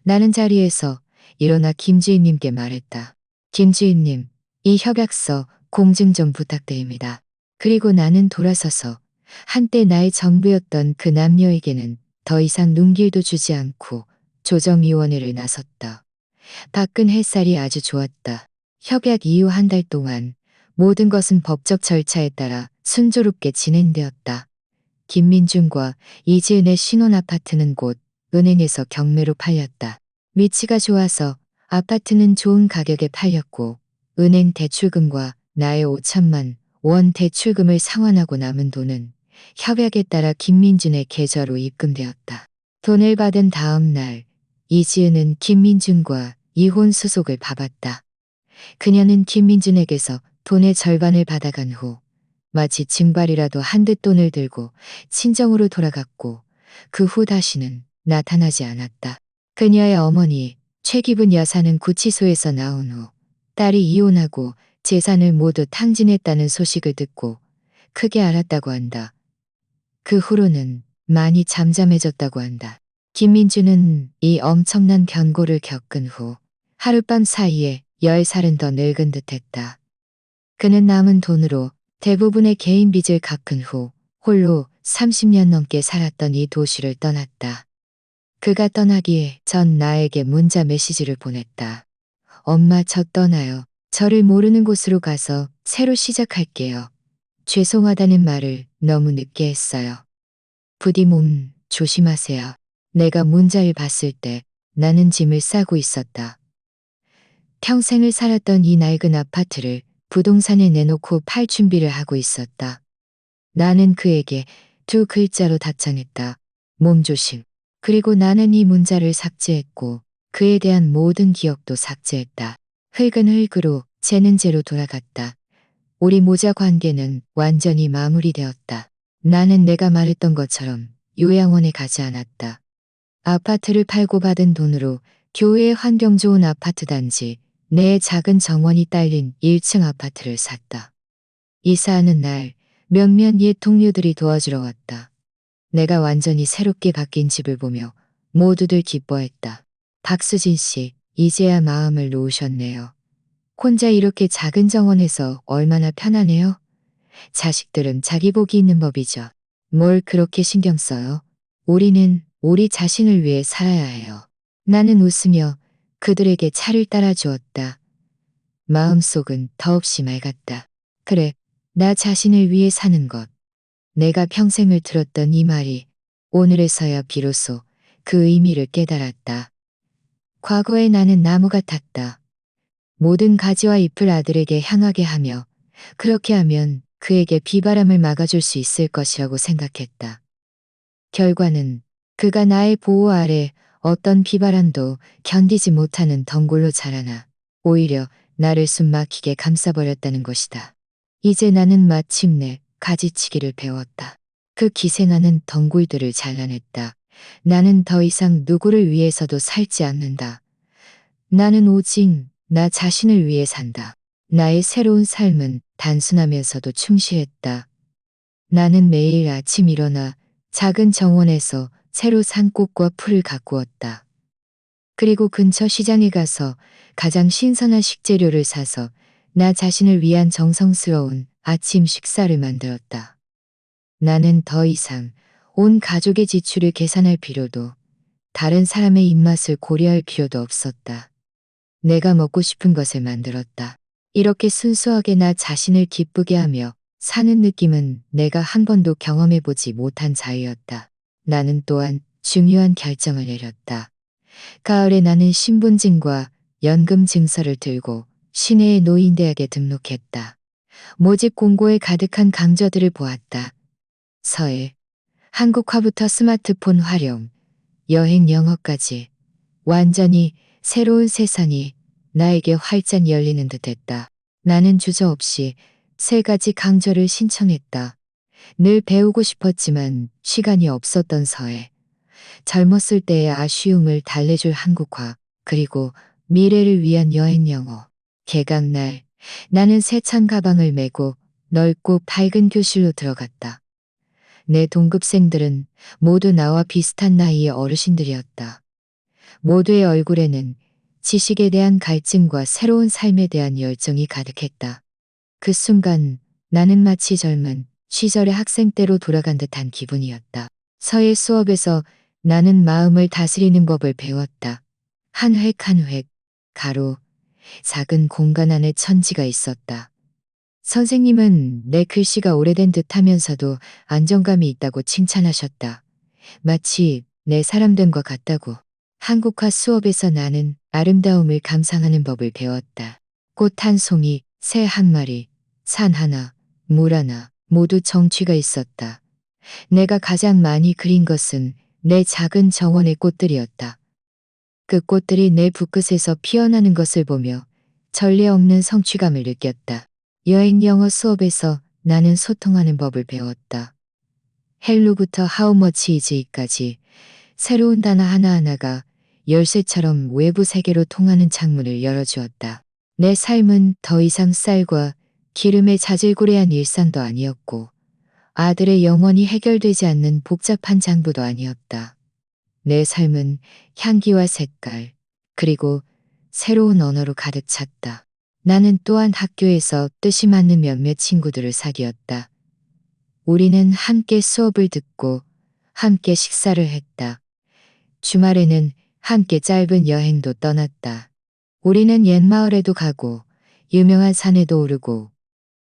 나는 자리에서 일어나 김 주임님께 말했다. 김 주임님, 이 협약서 공증 좀 부탁드립니다. 그리고 나는 돌아서서 한때 나의 전부였던 그 남녀에게는 더 이상 눈길도 주지 않고 조정위원회를 나섰다. 밖은 햇살이 아주 좋았다. 협약 이후 한 달 동안 모든 것은 법적 절차에 따라 순조롭게 진행되었다. 김민준과 이지은의 신혼 아파트는 곧 은행에서 경매로 팔렸다. 위치가 좋아서 아파트는 좋은 가격에 팔렸고 은행 대출금과 나의 5천만 원 대출금을 상환하고 남은 돈은 협약에 따라 김민준의 계좌로 입금되었다. 돈을 받은 다음 날 이지은은 김민준과 이혼 수속을 받았다. 그녀는 김민준에게서 돈의 절반을 받아간 후 마치 증발이라도 한 듯 돈을 들고 친정으로 돌아갔고 그 후 다시는 나타나지 않았다. 그녀의 어머니 최기분 여사는 구치소에서 나온 후 딸이 이혼하고 재산을 모두 탕진했다는 소식을 듣고 크게 알았다고 한다. 그 후로는 많이 잠잠해졌다고 한다. 김민주는 이 엄청난 변고를 겪은 후 하룻밤 사이에 10살은 더 늙은 듯했다. 그는 남은 돈으로 대부분의 개인 빚을 갚은 후 홀로 30년 넘게 살았던 이 도시를 떠났다. 그가 떠나기에 전 나에게 문자 메시지를 보냈다. 엄마, 저 떠나요. 저를 모르는 곳으로 가서 새로 시작할게요. 죄송하다는 말을 너무 늦게 했어요. 부디 몸 조심하세요. 내가 문자를 봤을 때 나는 짐을 싸고 있었다. 평생을 살았던 이 낡은 아파트를 부동산에 내놓고 팔 준비를 하고 있었다. 나는 그에게 두 글자로 답장했다. 몸조심. 그리고 나는 이 문자를 삭제했고 그에 대한 모든 기억도 삭제했다. 흙은 흙으로, 재는 재로 돌아갔다. 우리 모자 관계는 완전히 마무리되었다. 나는 내가 말했던 것처럼 요양원에 가지 않았다. 아파트를 팔고 받은 돈으로 교외의 환경 좋은 아파트 단지 내 작은 정원이 딸린 1층 아파트를 샀다. 이사하는 날 몇몇 옛 동료들이 도와주러 왔다. 내가 완전히 새롭게 바뀐 집을 보며 모두들 기뻐했다. 박수진 씨, 이제야 마음을 놓으셨네요. 혼자 이렇게 작은 정원에서 얼마나 편하네요. 자식들은 자기 복이 있는 법이죠. 뭘 그렇게 신경 써요? 우리는 우리 자신을 위해 살아야 해요. 나는 웃으며 그들에게 차를 따라 주었다. 마음속은 더없이 맑았다. 그래, 나 자신을 위해 사는 것. 내가 평생을 들었던 이 말이 오늘에서야 비로소 그 의미를 깨달았다. 과거에 나는 나무 같았다. 모든 가지와 잎을 아들에게 향하게 하며 그렇게 하면 그에게 비바람을 막아줄 수 있을 것이라고 생각했다. 결과는 그가 나의 보호 아래 어떤 비바람도 견디지 못하는 덩굴로 자라나 오히려 나를 숨막히게 감싸버렸다는 것이다. 이제 나는 마침내 가지치기를 배웠다. 그 기생하는 덩굴들을 잘라냈다. 나는 더 이상 누구를 위해서도 살지 않는다. 나는 오직 나 자신을 위해 산다. 나의 새로운 삶은 단순하면서도 충실했다. 나는 매일 아침 일어나 작은 정원에서 새로 산 꽃과 풀을 가꾸었다. 그리고 근처 시장에 가서 가장 신선한 식재료를 사서 나 자신을 위한 정성스러운 아침 식사를 만들었다. 나는 더 이상 온 가족의 지출을 계산할 필요도 다른 사람의 입맛을 고려할 필요도 없었다. 내가 먹고 싶은 것을 만들었다. 이렇게 순수하게 나 자신을 기쁘게 하며 사는 느낌은 내가 한 번도 경험해보지 못한 자유였다. 나는 또한 중요한 결정을 내렸다. 가을에 나는 신분증과 연금 증서를 들고 시내의 노인대학에 등록했다. 모집 공고에 가득한 강좌들을 보았다. 서예, 한국화부터 스마트폰 활용, 여행 영어까지 완전히 새로운 세상이 나에게 활짝 열리는 듯했다. 나는 주저없이 3가지 강좌를 신청했다. 늘 배우고 싶었지만 시간이 없었던 서예, 젊었을 때의 아쉬움을 달래줄 한국화, 그리고 미래를 위한 여행 영어. 개강날 나는 세찬 가방을 메고 넓고 밝은 교실로 들어갔다. 내 동급생들은 모두 나와 비슷한 나이의 어르신들이었다. 모두의 얼굴에는 지식에 대한 갈증과 새로운 삶에 대한 열정이 가득했다. 그 순간 나는 마치 젊은 시절의 학생 때로 돌아간 듯한 기분이었다. 서예 수업에서 나는 마음을 다스리는 법을 배웠다. 한 획 한 획, 가로, 작은 공간 안에 천지가 있었다. 선생님은 내 글씨가 오래된 듯하면서도 안정감이 있다고 칭찬하셨다. 마치 내 사람됨과 같다고. 한국화 수업에서 나는 아름다움을 감상하는 법을 배웠다. 꽃 한 송이, 새 한 마리, 산 하나, 물 하나, 모두 정취가 있었다. 내가 가장 많이 그린 것은 내 작은 정원의 꽃들이었다. 그 꽃들이 내 붓끝에서 피어나는 것을 보며 전례 없는 성취감을 느꼈다. 여행 영어 수업에서 나는 소통하는 법을 배웠다. 헬로부터 하우머치 이즈까지 새로운 단어 하나하나가 열쇠처럼 외부 세계로 통하는 창문을 열어주었다. 내 삶은 더 이상 쌀과 기름의 자질구레한 일상도 아니었고 아들의 영원히 해결되지 않는 복잡한 장부도 아니었다. 내 삶은 향기와 색깔, 그리고 새로운 언어로 가득 찼다. 나는 또한 학교에서 뜻이 맞는 몇몇 친구들을 사귀었다. 우리는 함께 수업을 듣고 함께 식사를 했다. 주말에는 함께 짧은 여행도 떠났다. 우리는 옛 마을에도 가고 유명한 산에도 오르고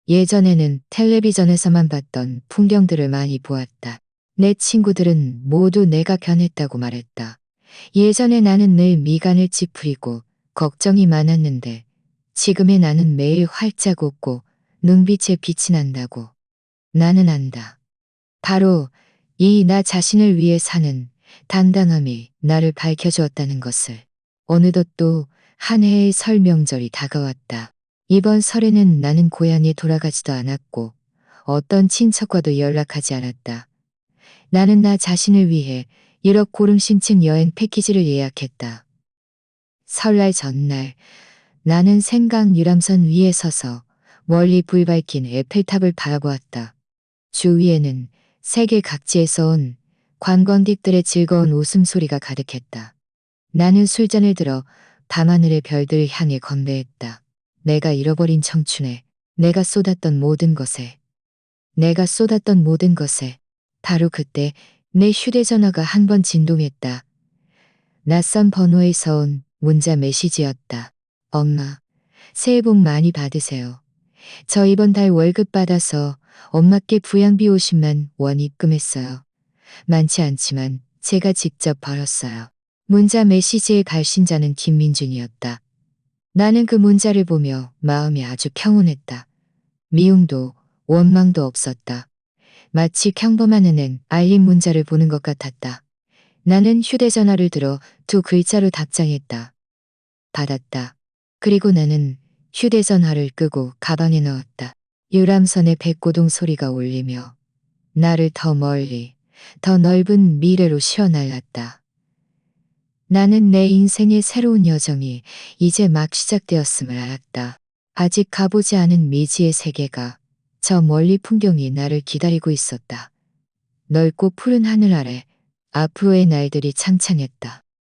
예전에는 텔레비전에서만 봤던 풍경들을 많이 보았다. 내 친구들은 모두 내가 변했다고 말했다. 예전에 나는 늘 미간을 찌푸리고 걱정이 많았는데 지금의 나는 매일 활짝 웃고 눈빛에 빛이 난다고. 나는 안다. 바로 이 나 자신을 위해 사는 당당함이 나를 밝혀주었다는 것을. 어느덧 또 한 해의 설 명절이 다가왔다. 이번 설에는 나는 고향에 돌아가지도 않았고 어떤 친척과도 연락하지 않았다. 나는 나 자신을 위해 1억 고름심층 여행 패키지를 예약했다. 설날 전날 나는 생강 유람선 위에 서서 멀리 불 밝힌 에펠탑을 바라보았다. 주위에는 세계 각지에서 온 관광객들의 즐거운 웃음소리가 가득했다. 나는 술잔을 들어 밤하늘의 별들을 향해 건배했다. 내가 잃어버린 청춘에, 내가 쏟았던 모든 것에, 내가 쏟았던 모든 것에. 바로 그때 내 휴대전화가 한 번 진동했다. 낯선 번호에서 온 문자 메시지였다. 엄마, 새해 복 많이 받으세요. 저 이번 달 월급 받아서 엄마께 부양비 50만 원 입금했어요. 많지 않지만 제가 직접 벌었어요. 문자 메시지의 발신자는 김민준이었다. 나는 그 문자를 보며 마음이 아주 평온했다. 미움도 원망도 없었다. 마치 평범한 은행 알림 문자를 보는 것 같았다. 나는 휴대전화를 들어 두 글자로 답장했다. 받았다. 그리고 나는 휴대전화를 끄고 가방에 넣었다. 유람선의 백고동 소리가 울리며 나를 더 멀리, 더 넓은 미래로 쉬어날랐다. 나는 내 인생의 새로운 여정이 이제 막 시작되었음을 알았다. 아직 가보지 않은 미지의 세계가, 저 멀리 풍경이 나를 기다리고 있었다. 넓고 푸른 하늘 아래 앞으로의 날들이 창창했다.